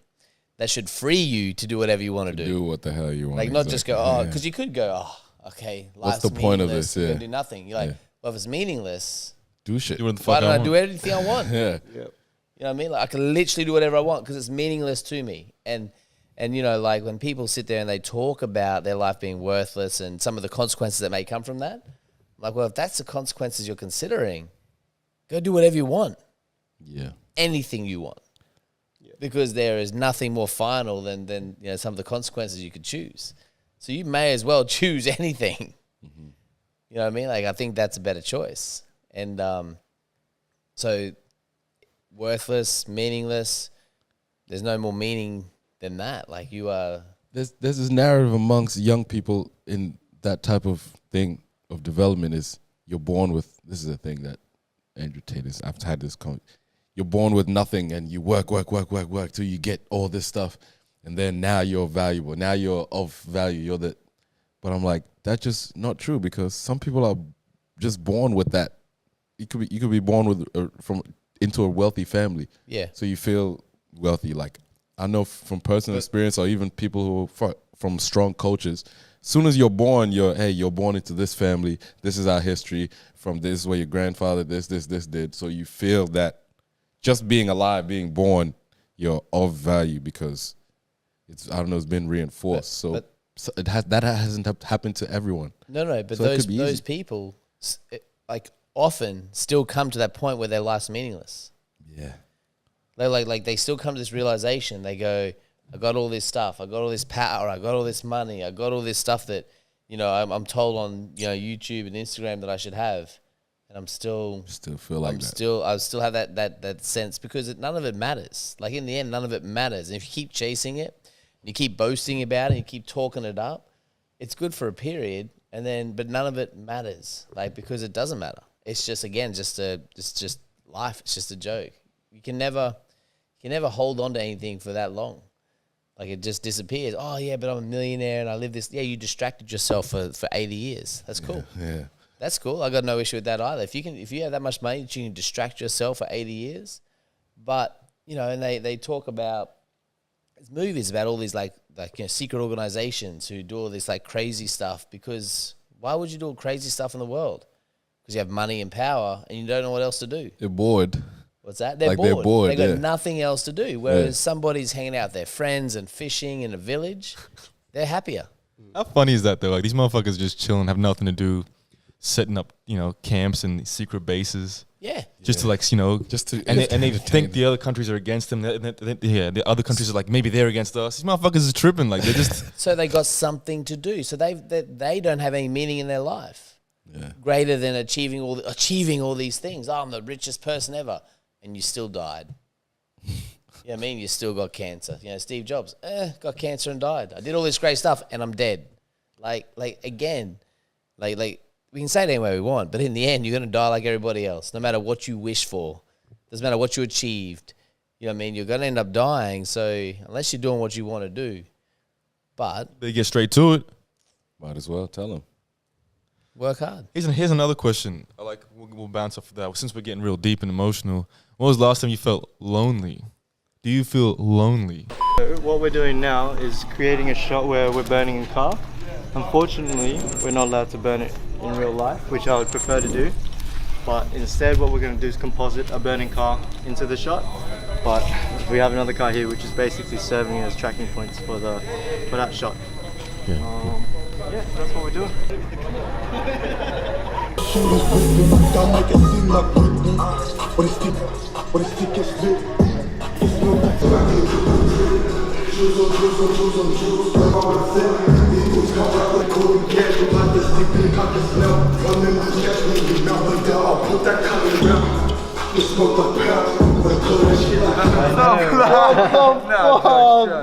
That should free you to do whatever you want to Do what the hell you want. Like, not just go, exactly. because you could go, okay, What's life's the point of meaningless, this? I'm Yeah. gonna do nothing. You're like, Yeah. well, if it's meaningless, Do shit. Do what the why fuck don't I want. do anything I want? Yeah. You know what I mean? Like, I can literally do whatever I want because it's meaningless to me. And And, you know, like when people sit there and they talk about their life being worthless and some of the consequences that may come from that, I'm like, well, if that's the consequences you're considering, go do whatever you want. Yeah. Anything you want. Yeah. Because there is nothing more final than you know, some of the consequences you could choose. So you may as well choose anything. Mm-hmm. You know what I mean? Like, I think that's a better choice. And so worthless, meaningless, there's no more meaning than that. Like, you are... There's this narrative amongst young people in that type of thing of development is you're born with, this is a thing that Andrew Tate is, I've had this you're born with nothing and you work till you get all this stuff. And then now you're valuable. Now you're of value. But I'm like, that's just not true, because some people are just born with that. You could be born with into a wealthy family. Yeah. So you feel wealthy. Like, I know from personal experience, or even people who from strong cultures, as soon as you're born, you're born into this family. This is our history. From this, where your grandfather this did. So you feel that just being alive, being born, you're of value because it's been reinforced. That hasn't happened to everyone. No, but so those people like often still come to that point where their life's meaningless. Yeah. Like they still come to this realization. They go, I got all this stuff. I got all this power. I got all this money. I got all this stuff that, you know, I'm told on, you know, YouTube and Instagram that I should have. And I'm still feel like I still have that sense, because none of it matters. Like, in the end, none of it matters. And if you keep chasing it, and you keep boasting about it, and you keep talking it up, it's good for a period. But none of it matters. Like, because it doesn't matter. It's just, again, it's just life. It's just a joke. You can never hold on to anything for that long. Like, it just disappears. Oh yeah, but I'm a millionaire and I live this. Yeah, you distracted yourself for 80 years. That's cool. Yeah. That's cool. I got no issue with that either. If you have that much money that you can distract yourself for 80 years, but, you know, and they talk about, there's movies about all these like you know, secret organizations who do all this like crazy stuff, because why would you do all crazy stuff in the world? Because you have money and power and you don't know what else to do. They're bored. What's that? They're bored. They got nothing else to do. Whereas somebody's hanging out with their friends and fishing in a village, they're happier. How funny is that though? Like, these motherfuckers just chilling, have nothing to do, setting up, you know, camps and secret bases. Yeah. Just to, like, you know, and they think the other countries are against them. The other countries are like, maybe they're against us. These motherfuckers are tripping. Like, they're just. So they got something to do. So they don't have any meaning in their life. Yeah. Greater than achieving all these things. Oh, I'm the richest person ever. And you still died. You know what I mean? You still got cancer. You know, Steve Jobs, got cancer and died. I did all this great stuff and I'm dead. Like again, like we can say it any way we want, but in the end, you're going to die like everybody else, no matter what you wish for. Doesn't matter what you achieved. You know what I mean? You're going to end up dying. So unless you're doing what you want to do, but they get straight to it. Might as well tell them. Work hard. Here's another question. We'll bounce off of that. Since we're getting real deep and emotional, when was the last time you felt lonely? Do you feel lonely? What we're doing now is creating a shot where we're burning a car. Unfortunately, we're not allowed to burn it in real life, which I would prefer to do. But instead, what we're going to do is composite a burning car into the shot. But we have another car here, which is basically serving as tracking points for that shot. Yeah, that's what we're doing. Don't make it seem like Whitney, but it's thick as lit. It's no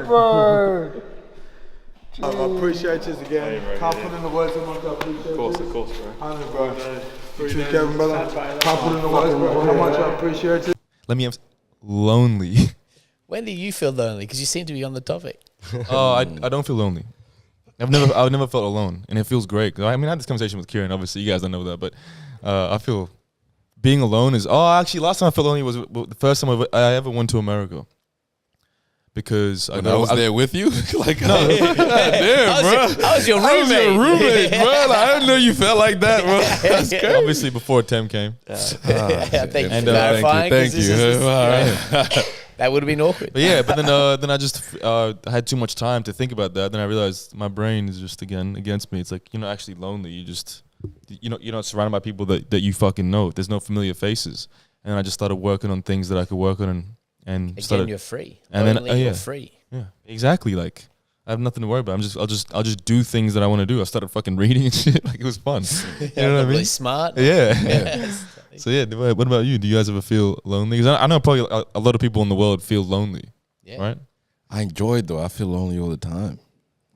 bro. I appreciate you again. Can't put in the words of my God. Of course, bro. 100, bro. True, Kevin, brother. Can't put in the words, bro. How much I appreciate it. Let me answer. Lonely. When do you feel lonely? Because you seem to be on the topic. Oh, I don't feel lonely. I've never felt alone, and it feels great. I mean, I had this conversation with Kieran. Obviously, you guys don't know that, but I feel being alone is. Oh, actually, last time I felt lonely was the first time I ever went to America. Because I was there with you, like, no, damn, bro. I was your roommate. I was your roommate, bro. Like, I didn't know you felt like that, bro. That's crazy. Obviously, before Tem came. Thank you for clarifying. Thank you. That would have been awkward. But yeah, but then I just I had too much time to think about that. Then I realized my brain is just again against me. It's like you're not actually lonely. You're not surrounded by people that you fucking know. There's no familiar faces. And I just started working on things that I could work on and Again, started, you're free. and Lonely, then you're free. Yeah, exactly. Like I have nothing to worry about. I'll just do things that I want to do. I started fucking reading and shit. Like it was fun. You know what I mean? Really smart. Yeah. So yeah, what about you? Do you guys ever feel lonely? Because I know probably a lot of people in the world feel lonely. Yeah. Right. I enjoy it though. I feel lonely all the time.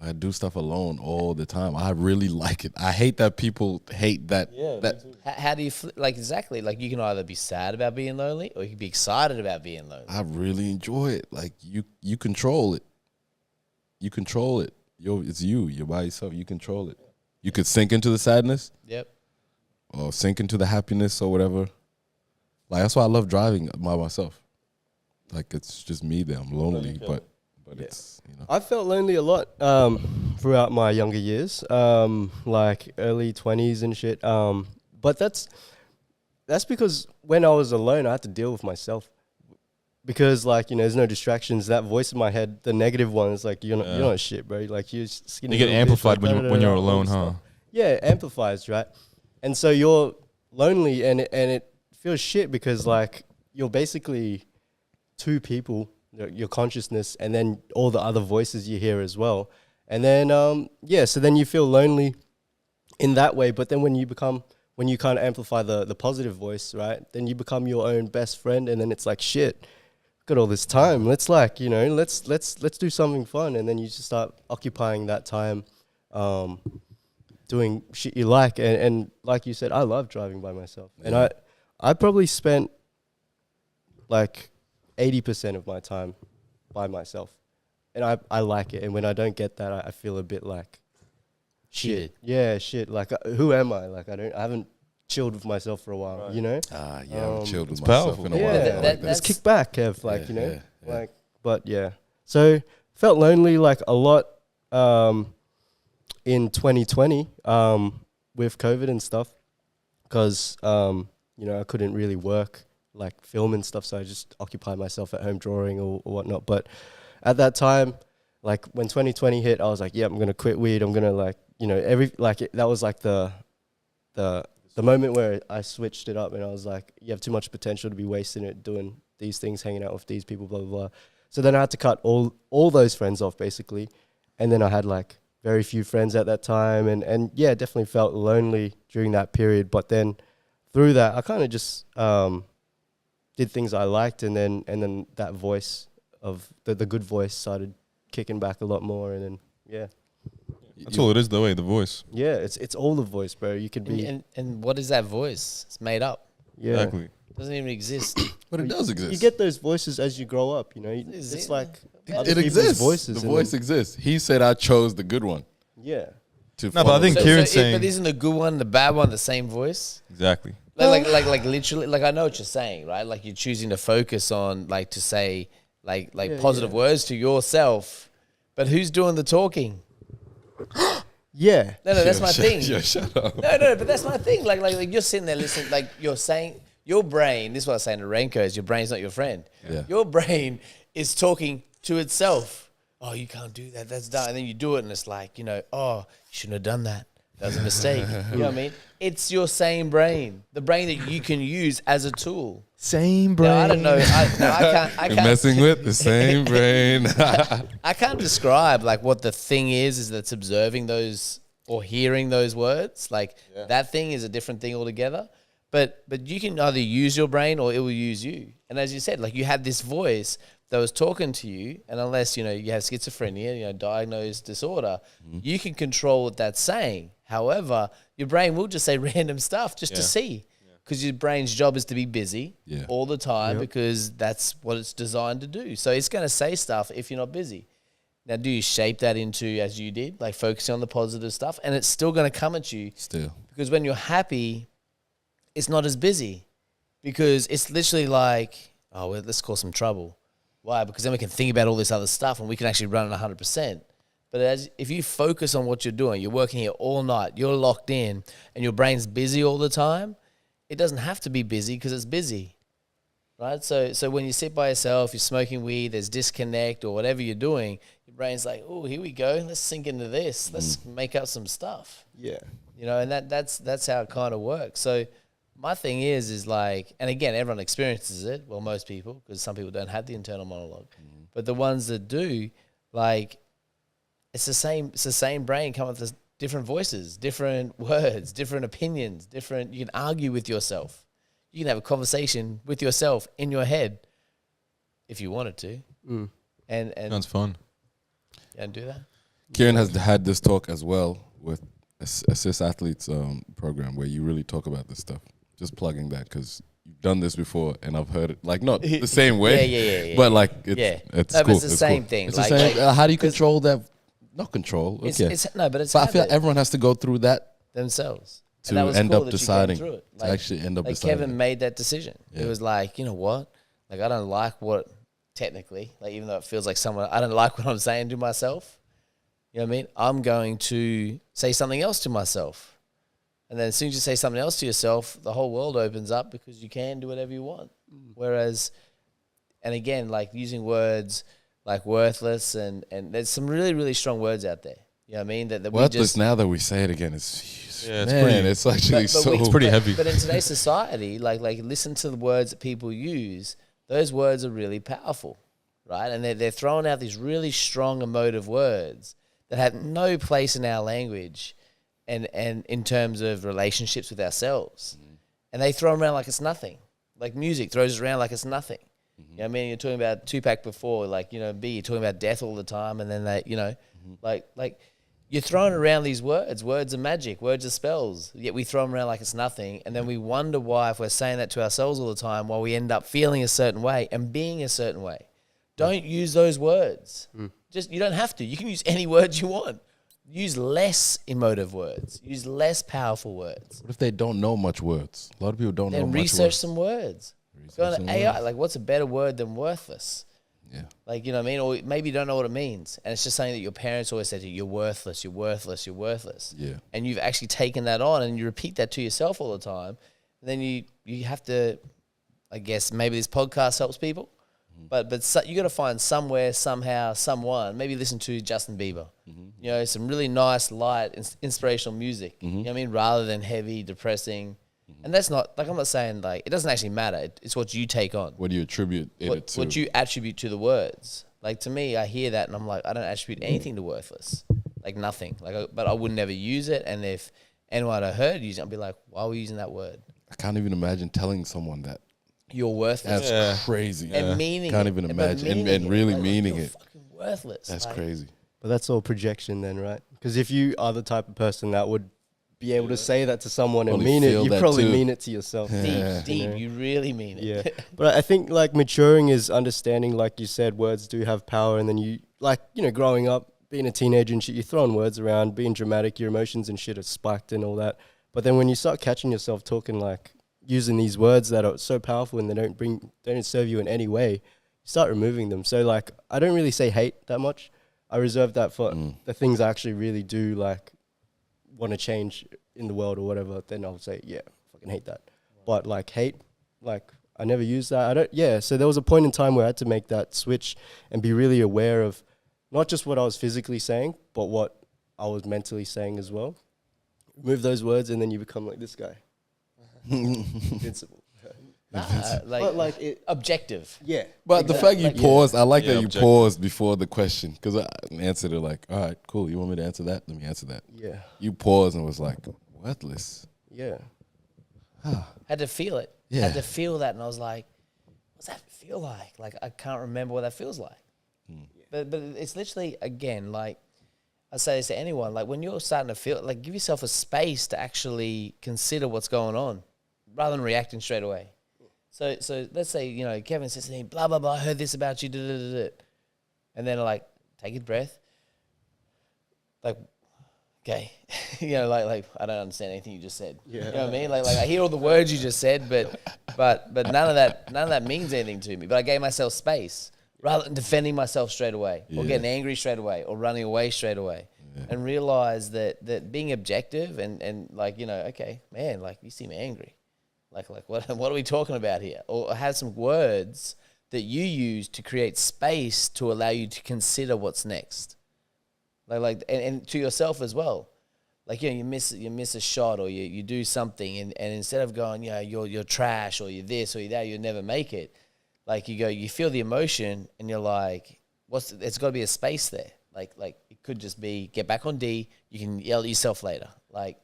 I do stuff alone all the time. I really like it. I hate that people hate that. Yeah. How do you like exactly? Like you can either be sad about being lonely, or you can be excited about being lonely. I really enjoy it. Like you control it. You control it. It's you. You're by yourself. You control it. You could sink into the sadness. Yep. Or sink into the happiness or whatever. Like that's why I love driving by myself. Like it's just me there. I'm lonely, but it's I felt lonely a lot throughout my younger years, like early 20s and shit. But that's because when I was alone, I had to deal with myself. Because there's no distractions. That voice in my head, the negative one, is like you're not shit, bro. Like you're skinny. You get amplified when you're alone, huh? Yeah, it amplifies, right? And so you're lonely, and it feels shit because like you're basically two people, your consciousness, and then all the other voices you hear as well. And then so then you feel lonely in that way. But then when you kind of amplify the positive voice, right? Then you become your own best friend, and then it's like shit. Got all this time. Let's let's do something fun, and then you just start occupying that time. Doing shit you like, and like you said, I love driving by myself, and I probably spent like 80% of my time by myself, and I like it. And when I don't get that, I feel a bit like shit. Yeah, shit. Like who am I? Like I haven't chilled with myself for a while. Right. I haven't chilled with myself in a while. Let's kick back, Kev. Like but yeah. So felt lonely like a lot. In 2020 with COVID and stuff, because I couldn't really work like film and stuff, so I just occupied myself at home drawing or whatnot. But at that time, like when 2020 hit, I was like, yeah, I'm gonna quit weed. I'm gonna that was like the moment where I switched it up, and I was like, you have too much potential to be wasting it doing these things, hanging out with these people, blah blah blah. So then I had to cut all those friends off basically, and then I had like very few friends at that time, and yeah, definitely felt lonely during that period. But then through that, I kind of just did things I liked, and then that voice of the good voice started kicking back a lot more, and then yeah. That's all it is, though, the voice. Yeah, it's all the voice, bro. You could be and what is that voice? It's made up. Yeah, exactly. It doesn't even exist. But it does exist. You get those voices as you grow up, It's like it exists. Voices. The voice exists. He said I chose the good one. Yeah. But I think Kieran's saying, but isn't the good one, the bad one, the same voice? Exactly. Like literally, like I know what you're saying, right? Like you're choosing to focus on like to say like positive words to yourself, but who's doing the talking? Yeah. No, that's my thing. Shut up. No, but that's my thing. Like you're sitting there listening, like you're saying, your brain, this is what I was saying to Renko, is your brain's not your friend. Yeah. Your brain is talking to itself. Oh, you can't do that. That's done. And then you do it, and it's like, oh, you shouldn't have done that. That was a mistake. You know what I mean? It's your same brain, the brain that you can use as a tool. Same brain. No, I don't know. I can't. You're messing with the same brain. I can't describe like what the thing is that's observing those or hearing those words. Like that thing is a different thing altogether. But you can either use your brain or it will use you. And as you said, like you had this voice that was talking to you, and unless you have schizophrenia, diagnosed disorder, you can control what that's saying. However, your brain will just say random stuff just to see, because your brain's job is to be busy all the time because that's what it's designed to do. So it's going to say stuff if you're not busy. Now, do you shape that into, as you did, like focusing on the positive stuff, and it's still going to come at you because when you're happy, it's not as busy, because it's literally like, oh, well, let's cause some trouble. Why? Because then we can think about all this other stuff and we can actually run it 100%. But if you focus on what you're doing, you're working here all night, you're locked in, and your brain's busy all the time, it doesn't have to be busy because it's busy, right? So when you sit by yourself, you're smoking weed, there's disconnect or whatever you're doing, your brain's like, oh, here we go. Let's sink into this. Let's make up some stuff. Yeah. You know, and that's how it kind of works. So my thing is like, and again, everyone experiences it. Well, most people, because some people don't have the internal monologue, but the ones that do, like, it's the same brain coming up with different voices, different words, different opinions, different. You can argue with yourself. You can have a conversation with yourself in your head if you wanted to. And Sounds fun. And do that. Kieran has had this talk as well with Assist Athletes program where you really talk about this stuff. Just plugging that because you've done this before and I've heard it, like, not the same way, yeah. but like it's no, cool. But it's the same thing. It's like, the same. like, how do you control that? Not control. Okay. But I feel everyone has to go through that themselves to end up deciding. To actually end up deciding. Kevin made that decision. It was like, you know what? Like, I don't like what, technically, like, even though it feels like someone, I don't like what I'm saying to myself. You know what I mean? I'm going to say something else to myself. And then as soon as you say something else to yourself, the whole world opens up because you can do whatever you want. Whereas, and again, like using words like worthless and there's some really, really strong words out there. You know what I mean? That worthless, we just, now that we say it again, it's actually it's pretty heavy. But in today's society, like listen to the words that people use. Those words are really powerful, right? And they're throwing out these really strong emotive words that have no place in our language and in terms of relationships with ourselves. And they throw them around like it's nothing. Like music throws it around like it's nothing. You know what I mean? You're talking about Tupac before, like, you know, you're talking about death all the time, and then they, you know, like you're throwing around these words. Words are magic. Words are spells. Yet we throw them around like it's nothing, and then we wonder why, if we're saying that to ourselves all the time, why we end up feeling a certain way and being a certain way. Don't use those words. You don't have to. You can use any words you want. Use less emotive words. Use less powerful words. What if they don't know much words? A lot of people don't know much words. Then research some words. Go on AI. Like, what's a better word than worthless? Yeah. Like, you know what I mean? Or maybe you don't know what it means. And it's just something that your parents always said to you, you're worthless, you're worthless, you're worthless. Yeah. And you've actually taken that on and you repeat that to yourself all the time. And then you have to, I guess, maybe this podcast helps people. But you got to find somewhere, somehow, someone. Maybe listen to Justin Bieber. You know, some really nice, light, inspirational music. You know what I mean? Rather than heavy, depressing. And that's not, like, I'm not saying, like, it doesn't actually matter. It's what you take on. What do you attribute it to? What you attribute to the words. Like, to me, I hear that and I'm like, I don't attribute anything to worthless. Like, nothing. But I would never use it. And if anyone I heard use it, I'd be like, why are we using that word? I can't even imagine telling someone that. You're worthless. That's crazy. And meaning can't it. even imagine. And really like, meaning you're it. Fucking worthless. That's crazy. But that's all projection then, right? Because if you are the type of person that would be able to say that to someone and mean it, you probably mean it to yourself. Deep, you really mean it. Yeah. But I think, like, maturing is understanding, like you said, words do have power. And then you, like, you know, growing up, being a teenager and shit, you're throwing words around, being dramatic, your emotions and shit are spiked and all that. But then when you start catching yourself talking, like, using these words that are so powerful and they don't serve you in any way, you start removing them. So, like, I don't really say hate that much. I reserve that for the things I actually really do, like, want to change in the world or whatever. Then I'll say, yeah, fucking hate that. But, like, hate, like, I never use that. So there was a point in time where I had to make that switch and be really aware of not just what I was physically saying, but what I was mentally saying as well. Remove those words and then you become like this guy. Invincible. Objective. Yeah. But the fact you paused, I like that you paused before the question, because I answered it like, all right, cool. You want me to answer that? Let me answer that. Yeah. You paused and was like, worthless. Yeah. Had to feel it. Yeah. Had to feel that, and I was like, what's that feel like? Like, I can't remember what that feels like. But it's literally, again, like, I say this to anyone, like, when you're starting to feel, like, give yourself a space to actually consider what's going on rather than reacting straight away. So let's say, you know, Kevin says to me, blah, blah, blah, I heard this about you, da, da, da, da. And then I, like, take a breath. Like, okay. You know, like I don't understand anything you just said. Yeah. You know what I mean? Like I hear all the words you just said, but none of that means anything to me. But I gave myself space rather than defending myself straight away or getting angry straight away or running away straight away. Yeah. And realize that being objective and like, you know, okay, man, like, you seem angry. Like what are we talking about here? Or have some words that you use to create space to allow you to consider what's next. And to yourself as well. Like, you miss a shot, or you do something, and instead of going, you're trash, or you're this or you're that, you'll never make it. Like, you feel the emotion and you're like, it's got to be a space there. Like it could just be, get back on D, you can yell at yourself later. Like,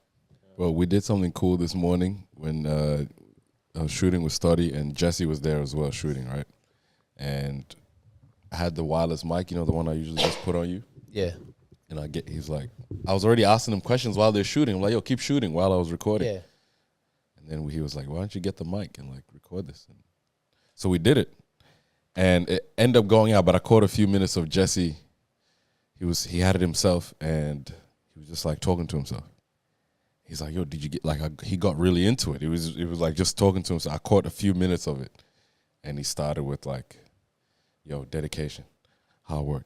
well, we did something cool this morning when I was shooting with Stoddy, and Jesse was there as well shooting, right? And I had the wireless mic, the one I usually just put on you. Yeah. And he's like, I was already asking him questions while they're shooting. I'm like, yo, keep shooting while I was recording. Yeah. And then he was like, why don't you get the mic and record this? And so we did it. And it ended up going out, but I caught a few minutes of Jesse. He had it himself, and he was just talking to himself. He's like, yo, did you get, he got really into it. It was just talking to himself. I caught a few minutes of it. And he started with yo, dedication, hard work,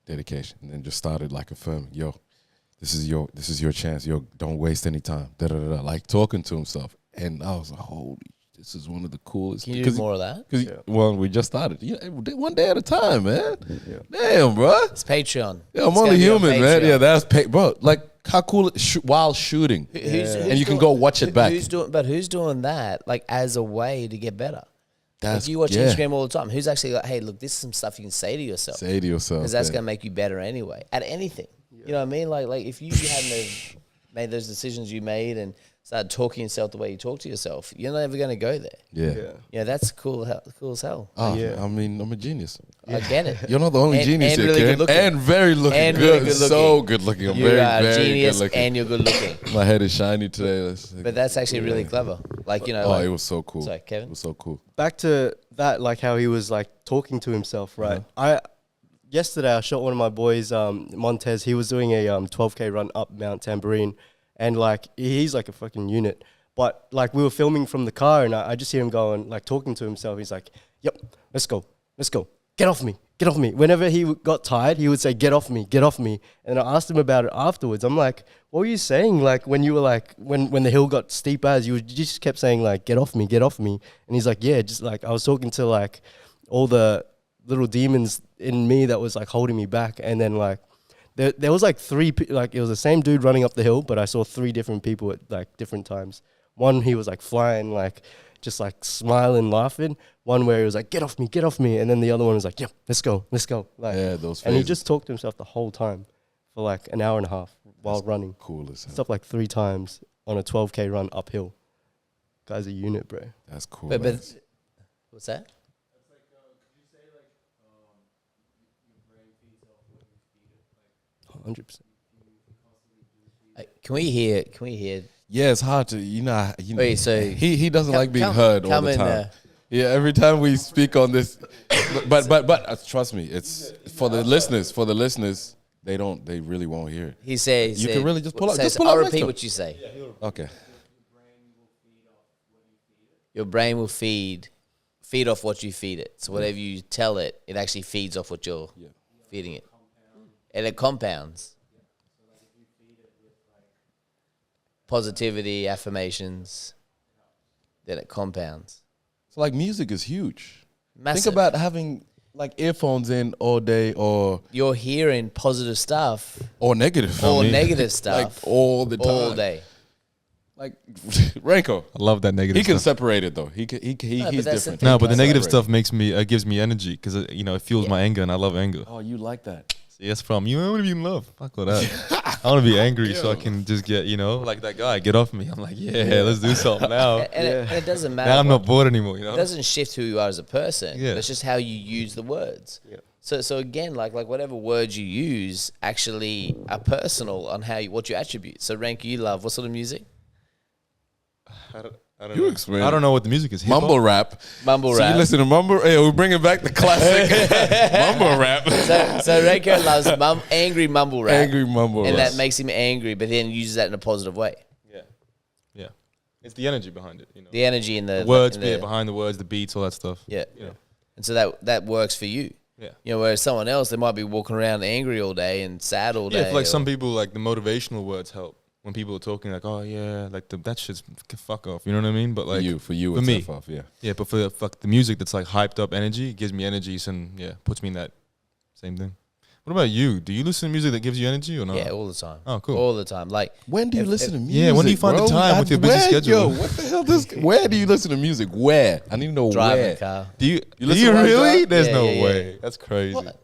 dedication. And then just started affirming, yo, this is your chance. Yo, don't waste any time. Talking to himself. And I was like, holy, this is one of the coolest. Can you do more of that? Well, we just started. One day at a time, man. Yeah. Damn, bro. It's Patreon. Yeah, I'm only human, man. Yeah, that's bro. How cool while shooting, and you can go watch it back. Who's doing that as a way to get better? You watch Instagram all the time. Who's actually hey, look, this is some stuff you can say to yourself. Because that's going to make you better anyway at anything. Yeah. You know what I mean? Like if you hadn't made those decisions you made and started talking yourself the way you talk to yourself, you're never going to go there. Yeah, that's cool as hell. Oh, yeah. I mean, I'm a genius. I get it. You're not the only genius here, really good and very looking. And good. Really good looking. So good looking. I'm very genius good looking. And you're good looking. My head is shiny today. But that's actually really clever. It was so cool. Sorry, Kevin? It was so cool. Back to that, how he was talking to himself, right? Yesterday I shot one of my boys, Montez. He was doing a 12K run up Mount Tambourine, and he's a fucking unit. But we were filming from the car, and I just hear him going, talking to himself. He's like, "Yep, let's go, get off me, get off me." Whenever he got tired, he would say, "Get off me, get off me." And I asked him about it afterwards. I'm like, "What were you saying? When you were when the hill got steep as you just kept saying get off me, get off me." And he's like, "Yeah, just I was talking to all the little demons in me that was holding me back." And then there was three, it was the same dude running up the hill, but I saw three different people at different times. One, he was flying, just smiling, laughing. One where he was get off me. And then the other one was yeah, let's go. Yeah, those phases. And he just talked to himself the whole time for an hour and a half while running. Cool as hell. Stuff 3 times on a 12K run uphill. Guy's a unit, bro. That's cool. But what's that? 100%. Can we hear? Yeah, it's hard to, Wait, so he doesn't like being heard all the time. Yeah, every time we speak on this, but trust me, it's for the listeners. For the listeners, they really won't hear it. He says you can really just pull up. I'll repeat what you say. Okay. Your brain will feed off what you feed it. So whatever you tell it, it actually feeds off what you're feeding it, and it compounds. Positivity, affirmations, then it compounds. So music is huge. Massive. Think about having earphones in all day, or you're hearing positive stuff or negative, negative stuff all the time, all day. Renko, I love that negative. He can stuff. separate it though. He's different. No, but the negative stuff gives me energy because it fuels my anger, and I love anger. Oh, you like that? Yes, you want to be in love. Fuck all that. I want to be angry so I can just get, like that guy, get off me. I'm like, let's do something now. And it doesn't matter. Now I'm not bored anymore, It doesn't shift who you are as a person. Yeah. It's just how you use the words. Yeah. So again, like whatever words you use actually are personal on what you attribute. So Rank, you love what sort of music? I don't know. I don't know what the music is. Hip-hop? Mumble rap. Mumble so rap. You listen to mumble. Hey, we're bringing back the classic mumble rap. So Ranko loves angry mumble rap. Angry mumble rap. And that makes him angry, but then uses that in a positive way. Yeah. It's the energy behind it. The energy in the words, behind the words, the beats, all that stuff. Yeah. And so that works for you. Yeah. Whereas someone else, they might be walking around angry all day and sad all day. Yeah, for some people, the motivational words help. when people are talking like, oh yeah, like that shit's fuck off. You know what I mean? But like for you, for it's me, F off, yeah. Yeah, but for the music that's like hyped up energy, it gives me energy, and yeah, puts me in that same thing. What about you? Do you listen to music that gives you energy or not? Yeah, all the time. Oh, cool. All the time. Like, When do you listen to music? Yeah, when do you find the time with your busy schedule? Yo, what the hell? Where do you listen to music? Where? I need to know driving where. car. Do you listen while you really? drive? There's Yeah, no yeah, yeah. way. That's crazy. What?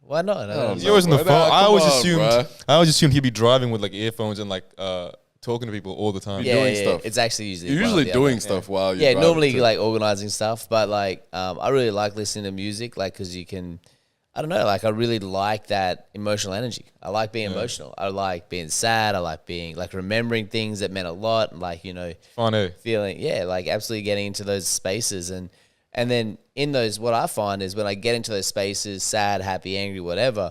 Why not? I don't know. You're always on the Bro, phone. nah, I always come on, assumed. bruh. I always assumed he'd be driving with like earphones and like talking to people all the time. Yeah, doing yeah, stuff. it's actually usually You're one or usually the doing other. stuff while you're Yeah, driving normally too. like organizing stuff, but like I really like listening to music, like because you can, I don't know, like I really like that emotional energy. I like being emotional. I like being sad. I like being like remembering things that meant a lot, like Fun, eh? feeling like absolutely getting into those spaces and then in those, what I find is when I get into those spaces, sad, happy, angry, whatever,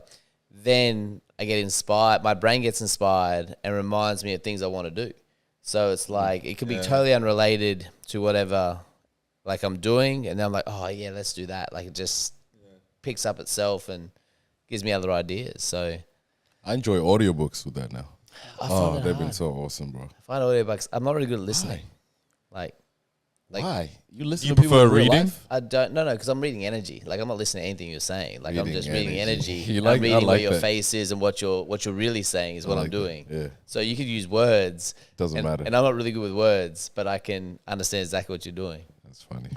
then I get inspired. My brain gets inspired and reminds me of things I want to do. So it's like it could be totally unrelated to whatever like I'm doing, and then I'm like, oh yeah, let's do that. Like it just picks up itself and gives me other ideas. So I enjoy audiobooks with that now. I Oh, find it they've been hard. so awesome, bro. I find audiobooks. I'm not really good at listening. Like Why? You listen You to people prefer in real reading? life? I don't. No, because I'm reading energy. Like I'm not listening to anything you're saying. Like I'm Reading just reading energy. energy. You I'm like- I reading what like your that. face is and what you're really saying is what I'm like that, doing. yeah. So you could use words. Doesn't and, matter. And I'm not really good with words, but I can understand exactly what you're doing. That's funny.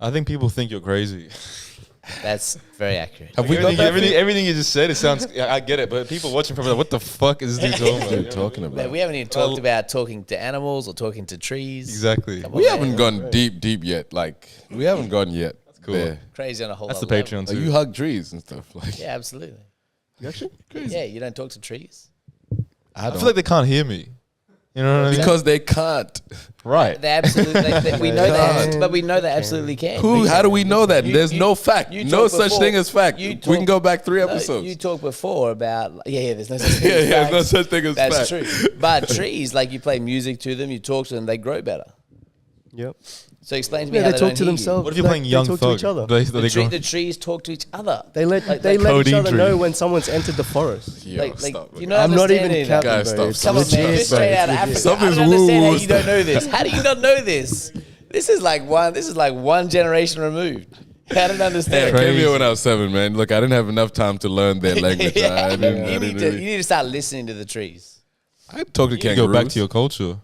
I think people think you're crazy. That's very accurate. Have we got everything, that? everything you just said, it sounds. I get it, but people watching from like, what the fuck is this dude talking What are you about? talking Man, about? we haven't even talked about talking to animals or talking to trees. Exactly. Come on, We man. haven't gone deep yet. Like we haven't gone yet. That's cool. Crazy on a whole That's the other level. Patreon Like too. you hug trees and stuff. Like Yeah, absolutely. You actually? Yeah, you don't talk to trees. I feel like they can't hear me. You know what I mean? because they can't. Right. They absolutely. we know that, but we know they absolutely can. Who? How do we know that? You- There's you- no fact. you No talked such before- thing as fact. you We can talk- go back 3 No, episodes. you talked before about there's no such thing. Yeah, as yeah, facts. no such thing as That's fact. true. But trees, like you play music to them, you talk to them, they grow better. Yep. So explain to me Yeah, how they they talk don't to hear you. themselves. What if you're Like, playing they Young talk Thug? to each other. The trees talk to each other. They let Like each codeine other tree. know when someone's entered the forest. Yo, stop. you not I'm not even understanding that. capping, Guys, bro. stop, It's stop. Come on, man. legit, You're straight bro. out of It's Africa. legit. Something's I don't understand how woo-woo you don't know this. How do you not know this? This is like one generation removed. I don't Yeah, I understand. came here when I was 7, man. Look, I didn't have enough time to learn their language. Yeah, I didn't you really- need to start listening to the trees. I talk to You kangaroos. go back to your culture.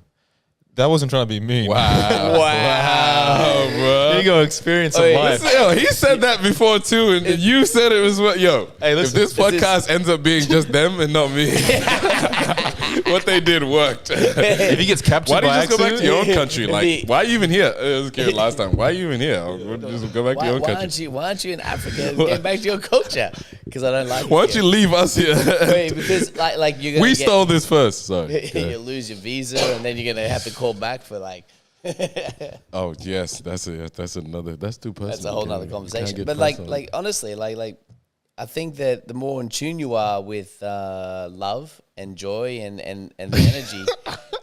That wasn't trying to be mean. Wow. Wow. bro. Here you go, experience Oh, of yeah. life. Listen, yo, he said that before too, and you said it was what? Yo, Hey, if listen, this podcast ends up being just them and not me, what they did worked. If he gets captured Why do you by just go back to accident, your own country? Like, The- why are you even here? I was curious last time. Why are you even here? Just go back to your own country. Why aren't you in Africa and get back to your culture? Because I don't like it Why don't here. you leave us here? Wait, because like you're gonna We get, stole this first. Sorry. you lose your visa and then you're gonna have to call back for like Oh yes, that's another. That's too personal. that's a whole Can't- nother can't conversation. get But personal. like honestly, like I think that the more in tune you are with love and joy and the energy,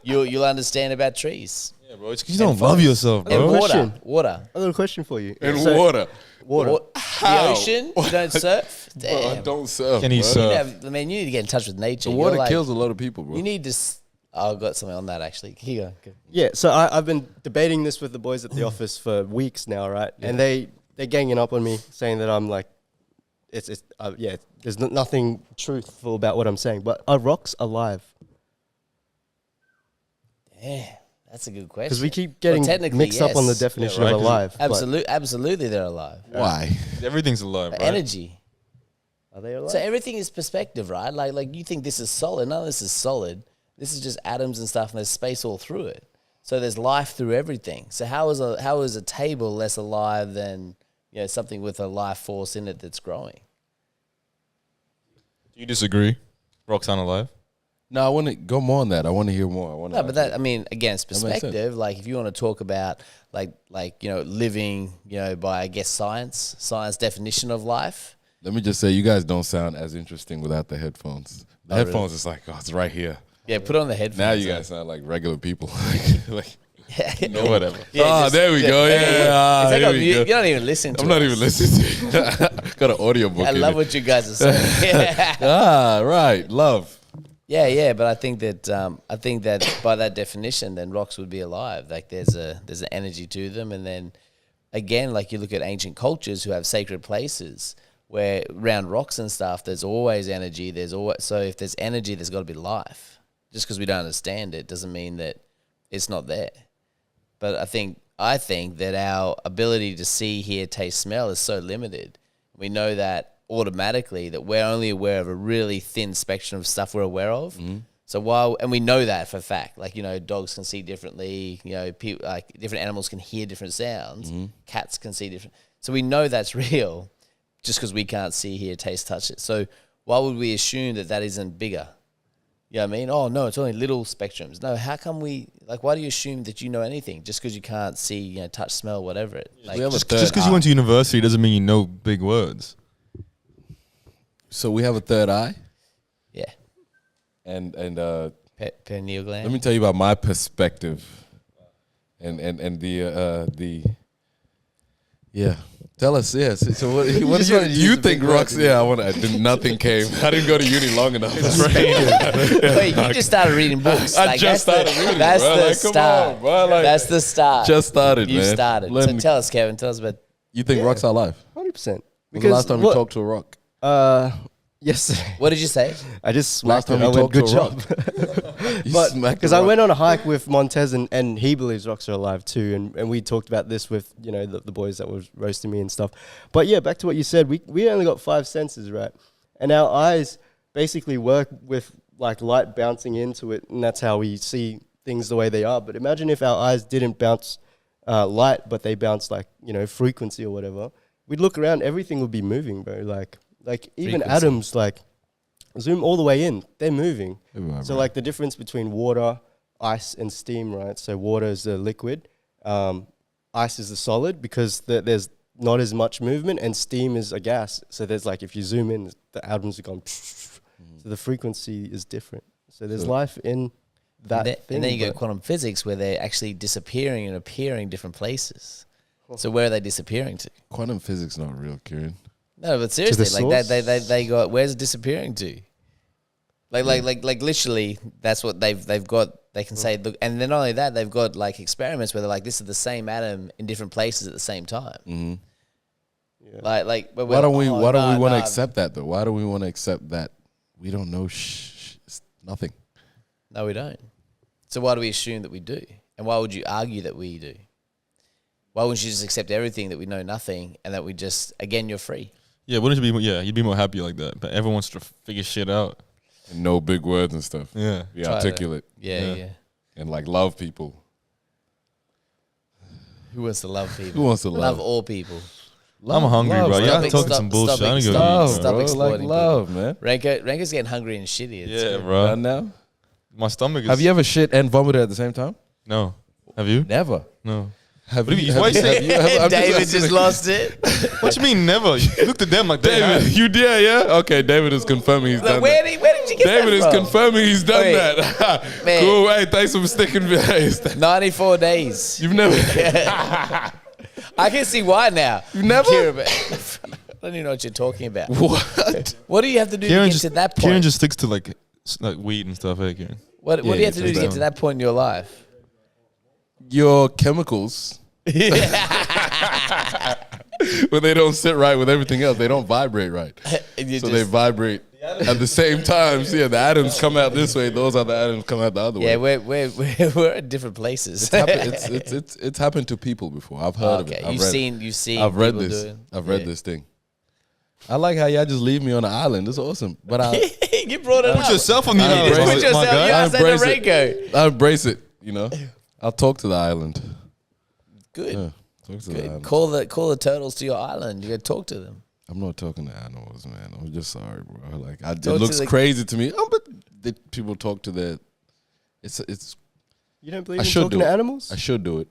you'll understand about trees yeah, bro, it's 'cause you don't love yourself, and bro. water. Question. Water. I got a question for you. and So- water. Water. The How? ocean. You don't surf. Bro, I Damn. don't surf. Can he bro. surf? I mean, you need to get in touch with nature. The You're water like- kills a lot of people, bro. You need to. I've got something on that actually. Here you go. Yeah, so I've been debating this with the boys at the office for weeks now, right? And they're ganging up on me, saying that I'm like, there's nothing truthful about what I'm saying. But are rocks alive? Yeah, that's a good question. Because we keep getting technically, mixed up on the yes. definition Yeah, right, of 'cause alive. but Absolutely, they're alive. Why? Everything's alive, right? Energy. are they alive? So everything is perspective, right? Like you think this is solid. None of this is solid. This is just atoms and stuff, and there's space all through it. So there's life through everything. So how is a table less alive than something with a life force in it that's growing? Do you disagree? Rocks aren't alive. No, I want to go more on that. I want to hear more. I want No, but that, I mean, again, it's makes sense. perspective. Like if you want to talk about living, by I guess science definition of life. Let me just say, you guys don't sound as interesting without the headphones. The really? headphones is like, oh, it's right here. Yeah, put on the headphones. Now you guys sound like regular people. like, No, whatever. there we go. Yeah, It's like here I'm we mute. go. You're not even listening to I'm not us. even listening to it. Got an audio book. I love what you guys are saying. right. Love. Yeah, but I think that by that definition, then rocks would be alive. Like there's an energy to them, and then again, like you look at ancient cultures who have sacred places where around rocks and stuff, there's always energy. So if there's energy, there's got to be life. Just because we don't understand it doesn't mean that it's not there. But I think that our ability to see, hear, taste, smell is so limited. We know that automatically that we're only aware of a really thin spectrum of stuff we're aware of. Mm-hmm. So and we know that for a fact, like, dogs can see differently, people, like different animals can hear different sounds, cats can see different. So we know that's real just because we can't see, hear, taste, touch it. So why would we assume that isn't bigger? You know what I mean? Oh, no, it's only little spectrums. No, how come why do you assume that you know anything just because you can't see, touch, smell, whatever it? Like, just because you went to university doesn't mean you know big words. So we have a third eye? Yeah. And pineal gland. Let me tell you about my perspective and the yeah. Tell us, yes. So what do you think rocks? Yeah, nothing came. I didn't go to uni long enough. Wait, you just started reading books. I just started reading. That's bro. the start. Come on, bro. That's the start. Just started, you man. Started. So tell us, Kevin. Tell us about. You think rocks are alive? 100%. Because the last time we talked to a rock? Yesterday. What did you say? I just last time we talked to a rock. But because I went on a hike with Montez and he believes rocks are alive too, and we talked about this with the boys that was roasting me and stuff. But yeah, back to what you said, we only got 5 senses, right? And our eyes basically work with like light bouncing into it, and that's how we see things the way they are. But imagine if our eyes didn't bounce light, but they bounce like frequency or whatever. We'd look around, everything would be moving, bro. Like even atoms, like zoom all the way in, they're moving. So like the difference between water, ice, and steam, right? So water is the liquid, ice is the solid because there's not as much movement, and steam is a gas. So there's like, if you zoom in, the atoms are gone. So the frequency is different. So there's life in that thing. And then you go quantum physics where they're actually disappearing and appearing different places. So where are they disappearing to? Quantum physics not real, Kieran. No, but seriously, like they got, where's it disappearing to? Like literally, that's what they've got. They can say, look, and then not only that, they've got like experiments where they're like, this is the same atom in different places at the same time. Mm-hmm. Yeah. But why don't we want to accept that though? Why do we want to accept that we don't know nothing? No, we don't. So why do we assume that we do? And why would you argue that we do? Why wouldn't you just accept everything that we know nothing and that we just, again, you're free? Yeah, wouldn't you be? Yeah, you'd be more happy like that. But everyone wants to figure shit out. And no big words and stuff. Yeah, be articulate. Yeah. And like love people. Who wants to love people? Who wants to love all people? I'm hungry, bro. You're talking some bullshit. I don't go stop exploiting love, man. Renko's getting hungry and shitty. Yeah, bro. And now, my stomach is. Have you ever shit and vomited at the same time? No. Have you? Never. No. Why say David just lost it? What you mean never? You looked at them like David. You did, yeah? Okay, David is confirming he's done where that. Where did you get David that from? is confirming he's done that. Cool. Hey, thanks for sticking. 94 days. You've never. I can see why now. You never. I don't even know what you're talking about. What do you have to do to get to that point? Kieran just sticks to like weed and stuff. Hey, Kieran. What do you have to do to get to that point in your life? Your chemicals, when they don't sit right with everything else, they don't vibrate right. So they vibrate at the same time. So yeah, the atoms come out this way; those other atoms come out the other way. Yeah, we're at different places. It's happened to people before. I've heard of it. You've seen. I've read this. I've read this thing. I like how y'all just leave me on the island. It's awesome. But you brought it up. Put yourself on the island. Put yourself. You asked that to Renko. I embrace it. I'll talk to the island. Good. Yeah, talk to the island. Call the turtles to your island. You got to talk to them. I'm not talking to animals, man. I'm just sorry, bro. Like it looks crazy to me. But people talk to their. It's. You don't believe in talking to animals? I should do it.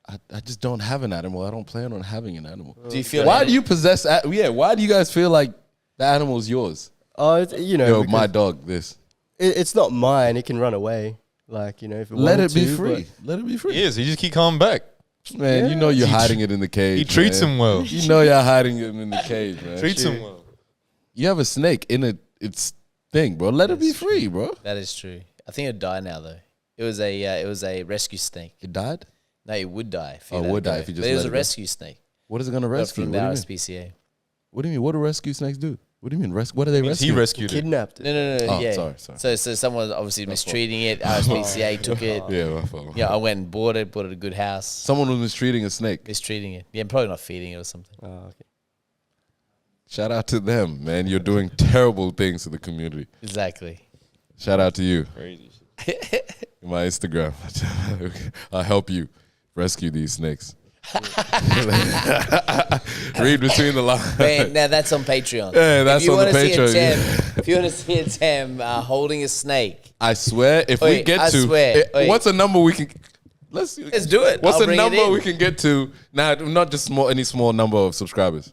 I just don't have an animal. I don't plan on having an animal. Do you feel? Why do you possess? Why do you guys feel like the animal is yours? Yo, my dog. It's not mine. It can run away. Like, if it let it be free. Let it be free. He is. He just keep coming back. Man, you're hiding it in the cage. He treats him well. You're hiding him in the cage, man. Treats him well. You have a snake in it. It's thing, bro. Let it be free, bro. That is true. I think it'd die now though. It was a rescue snake. It died? No, it would die. If Oh, let it would it die go. if you just But it was let a it go. rescue snake. What is it going to Got rescue? from What the do you mean? RSPCA. What do you mean? What do rescue snakes do? What do you mean? What do they He rescue? rescued it. Kidnapped it. No. Oh, Yeah. sorry. So someone was obviously mistreating it. RSPCA took it. Yeah, my fault. Yeah, I went and bought it at a good house. Someone was mistreating a snake. Mistreating it. Yeah, probably not feeding it or something. Oh, okay. Shout out to them, man. You're doing terrible things to the community. Exactly. Shout out to you. Crazy. In my Instagram. I'll help you rescue these snakes. Read between the lines. Man, now that's on Patreon. Yeah, that's if you on the wanna see a Patreon, Tem, if you want to see a Tem holding a snake, I swear, if we Wait, get I to, swear. Wait. what's a number we can? Let's do it. What's I'll a bring it number in. we can get to? Nah, not just any small number of subscribers.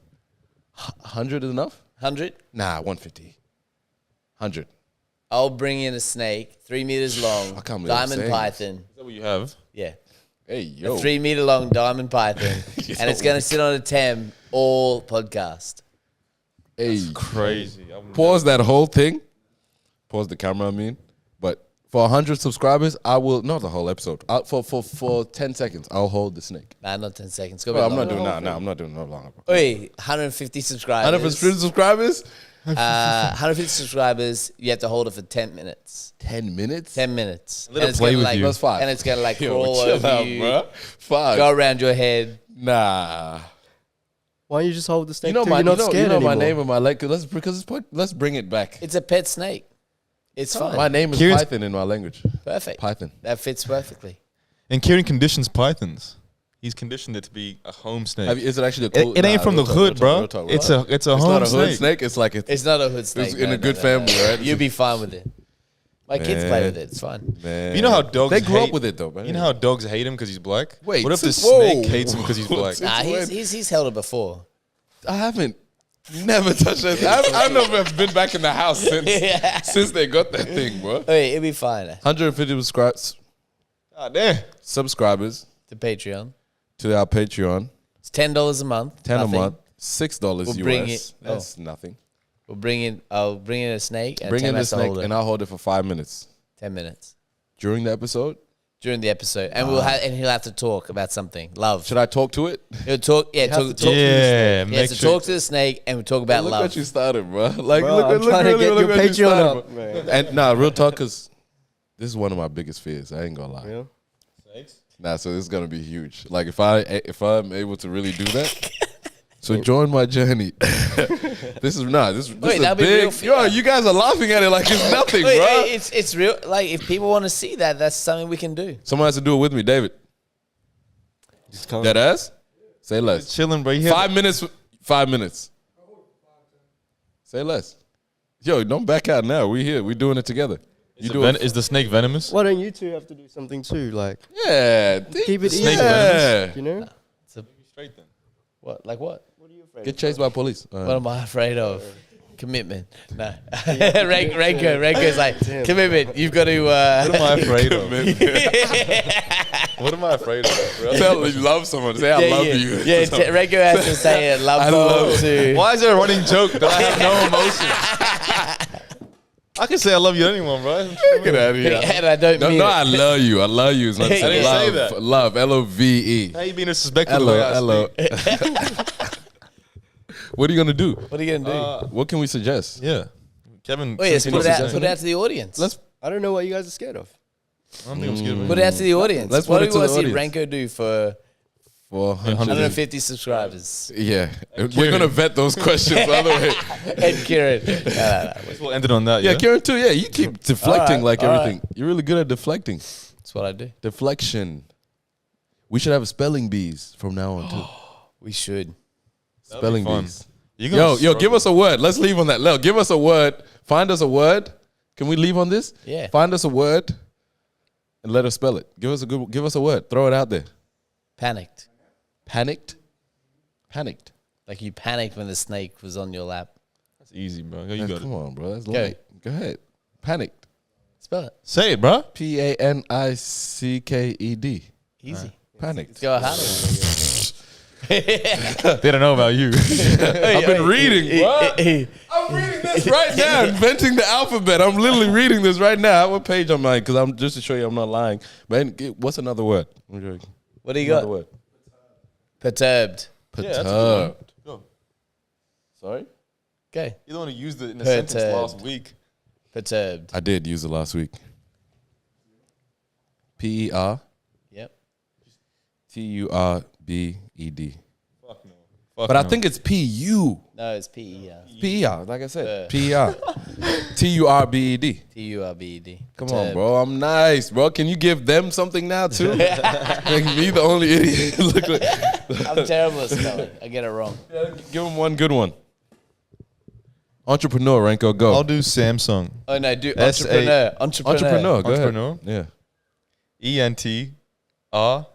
100 is enough? 100, Nah, 150. 100. I'll bring in a snake, 3 meters long, I can't believe I'm diamond saying python. Is that what you have? Yeah. Hey, yo. 3 meter long diamond python. And it's going to sit on a Tem all podcast. Hey, Crazy. pause that whole thing. Pause the camera, I mean. But for 100 subscribers, I will, not the whole episode. For 10 seconds, I'll hold the snake. Nah, not 10 seconds. Go Bro, I'm back not longer. doing that. Nah, I'm not doing no longer. Bro. Wait, 150 subscribers. 150 subscribers? 150 subscribers, you have to hold it for 10 minutes. 10 minutes? 10 minutes. Let it it's play gonna, with like, you. That's 5. And it's going to like Yo, crawl chill over out, you, bro. 5. go around your head. Nah. Why don't you just hold the snake? You know till my, you're not you know, scared you know my anymore? name and my leg. Let's bring it back. It's a pet snake. It's fine. My name is Kieran's- Python in my language. Perfect. Python. That fits perfectly. And Kieran conditions pythons. He's conditioned it to be a home snake. Is it actually a It, cool? it ain't nah, from the real talk, hood, real bro. talk, real It's talk. a It's home not a hood snake. snake. It's like It's not a hood snake. in a good family, right? You'll be fine with it. My kids play Man. with it. It's fine. Man. You know how dogs They grew hate, up with it though, man. You know how dogs hate him because he's black? Wait, what if the whoa. snake hates him because he's black? Since Nah, when? he's held it before. I haven't never touched that. I've never been back in the house since they got that thing, bro. Wait, it'll be fine. 150 Ah, damn. subscribers The Patreon. to our Patreon. It's $10 a month. 10 Nothing. a month. $6 We'll US. bring it- That's nothing. I'll bring in a snake and Bring in 10 the has to snake hold it. and I'll hold it for 5 minutes 10 minutes during the episode. during the episode, and he'll have to talk about something. Love. Should I talk to it? He'll talk. Yeah, have talk. to talk to Yeah, He has make to talk to the snake, and we talk about Look love. what you started, bro. Like, Bro, look, I'm look, trying to really, get look your what you Patreon started, up, bro. man. And nah, real talk, cause this is one of my biggest fears. I ain't gonna lie. Yeah. Nah, so this is gonna be huge. Like if I'm able to really do that, so join my journey. This is that'd be real big. fear. Yo, you guys are laughing at it like it's nothing, Wait, bro. hey, it's real. Like if people want to see that, that's something we can do. Someone has to do it with me, David. Just come. That ass. Say less. Chilling, bro. 5 minutes. 5 minutes. Say less. Yo, don't back out now. We here. We doing it together. You do it. Is the snake venomous? Why don't you two have to do something too? Like, Yeah. keep it Snake easy. Yeah. You know? Straight then. What? Like what? Get chased by police. What am I afraid of? Commitment. No. Renko's like commitment. You've got to. What am I afraid of? What am I afraid of, bro? Tell you love someone. Say I love you. Yeah, Renko has to say it. Love I love to. Why is there a running joke that I have no emotion? I can say I love you to anyone, bro. Get out of here. And I don't No, mean no, it. I love you. I love you. It's not I didn't love. say that. Love. LOVE. How you being disrespectful the way I Hello. speak? What are you gonna do? What are you gonna do? What can we suggest? Yeah. Kevin. Wait, let's can put you it out. suggest Put it out to the audience. Let's I don't know what you guys are scared of. I don't think I'm scared of it. put it out to the audience. Let's what put do it we to want the to see audience. Renko do for 150 subscribers? Yeah, we're gonna vet those questions. By the way, And Kieran. We'll end it on that. yeah, Yeah. Kieran too. Yeah, you keep deflecting like all everything. You're really good at deflecting. That's what I do. Deflection. We should have spelling bees from now on too. We should. Spelling fun. bees. You're gonna Yo, give us a word. Let's leave on that. Leo, give us a word. Find us a word. Can we leave on this? Yeah. Find us a word and let us spell it. Give us a word. Throw it out there. Panicked. Panicked. Panicked. Like you panicked when the snake was on your lap. That's easy, bro. You got Come it. on, bro. That's Go. light. Go ahead. Panicked. Spell it. Say it, bro. PANICKED. Easy. Panicked. Go a harder one. They don't know about you. I've been reading. What? I'm reading this right now, inventing the alphabet. I'm literally reading this right now. What page I'm on? Because I'm just to show you I'm not lying. But what's another word? What do you got? Word. Perturbed. Perturbed. Go. Sorry? Okay. You don't want to use it in a sentence last week. Perturbed. I did use it last week. PER. Yep. TURBED. Fuck no. But I think it's PU. No, it's PER. PER, like I said. PER. TURBED. TURBED. Come on, bro. I'm nice, bro. Can you give them something now, too? Make me the only idiot. Look like I'm terrible at spelling. I get it wrong. give them one good one. Entrepreneur, Ranko, go. I'll do Samsung. Oh, no, do S-A- entrepreneur. Go ahead. Entrepreneur. Yeah. ENTREPENEUR.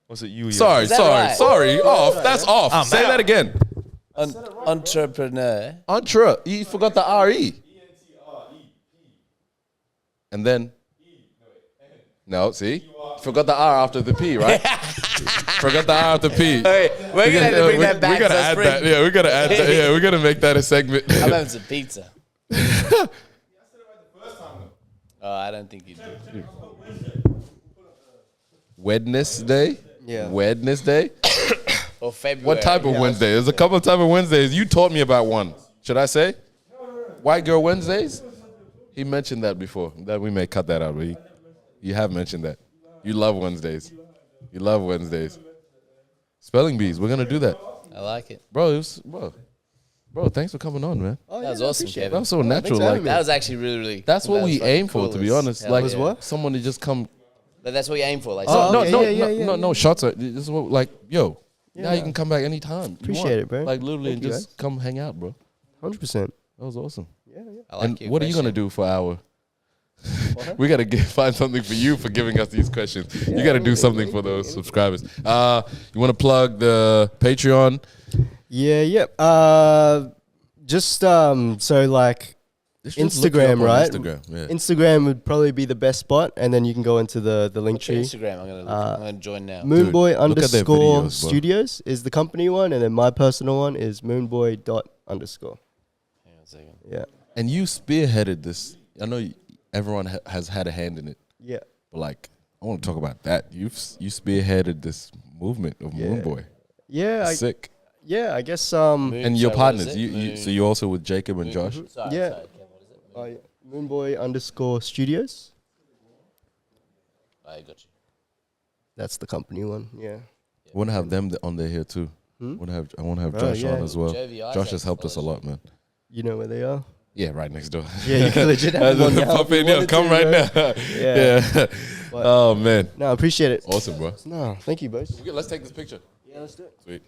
What's it? U. Sorry. Off. That's off. Say that again. Entrepreneur. Entre. You forgot the RE. And then? No, see? Forgot the R after the P, right? Forgot the R after P. Hey, we're going to bring that back. We got to add that. Yeah, we got to add that. Yeah, we got to make that a segment. I'm having some pizza. Oh, I don't think you did. Wednesday? Yeah. Wednesday? Or February. What type of Wednesday? There's a couple of type of Wednesdays. You taught me about one. Should I say? White Girl Wednesdays? He mentioned that before. That we may cut that out, but you have mentioned that. You love Wednesdays. You love Wednesdays. Spelling bees. We're going to do that. I like it. Bro, Bro, thanks for coming on, man. That was awesome, Kevin. That was so natural. Like that was actually really, really. that's what we aim for, cool. to be honest. Yeah, like what? someone to just come. But that's what you aim for. Like, No shots. This is what, like, yo. Now you can come back anytime. Appreciate it, bro. Like literally, Thank and you, just come hang out, bro. 100%. That was awesome. I like And your what are you question. gonna do for our? We gotta find something for you for giving us these questions. You gotta do something for those subscribers. You want to plug the Patreon? Yeah. Just so like Instagram, right? Instagram, yeah. Instagram would probably be the best spot, and then you can go into the link What's your tree. Instagram. I'm gonna join now. Moonboy Dude, look at their underscore videos, bro. studios is the company one, and then my personal one is moonboy._. Hang on a second. Yeah. And you spearheaded this. I know everyone has had a hand in it, Yeah. but like I want to talk about that. You spearheaded this movement of Moonboy. Yeah. Sick. I guess. And your Sorry, what partners. is it? So you also with Jacob and Josh. Sorry, Yeah. sorry, Kev, what is it? Moonboy underscore studios. I got you. That's the company one. Yeah. I want to have them on there here too. I want to have Josh yeah. on as well. Jovi Josh Isaac has helped us a lot, man. You know where they are? Yeah, right next door. Yeah, you can legit have one now Pop if you in, yo, wanted come to, right bro. now. Yeah. Yeah. Oh man, No, I appreciate it. awesome, bro. No, thank you, boys. Let's take this picture. Yeah, let's do it. Sweet.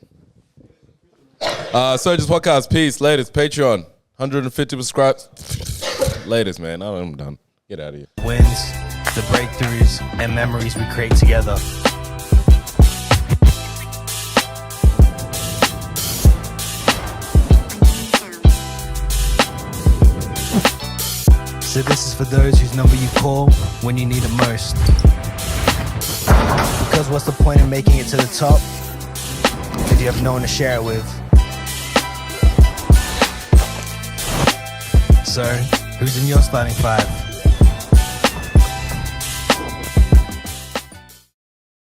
Surge's Podcast, peace. Latest Patreon, 150 subscribes. Latest, man. I'm done. Get out of here. Wins, the breakthroughs, and memories we create together. So this is for those whose number you call when you need it most. Because what's the point of making it to the top if you have no one to share it with? So, who's in your starting five?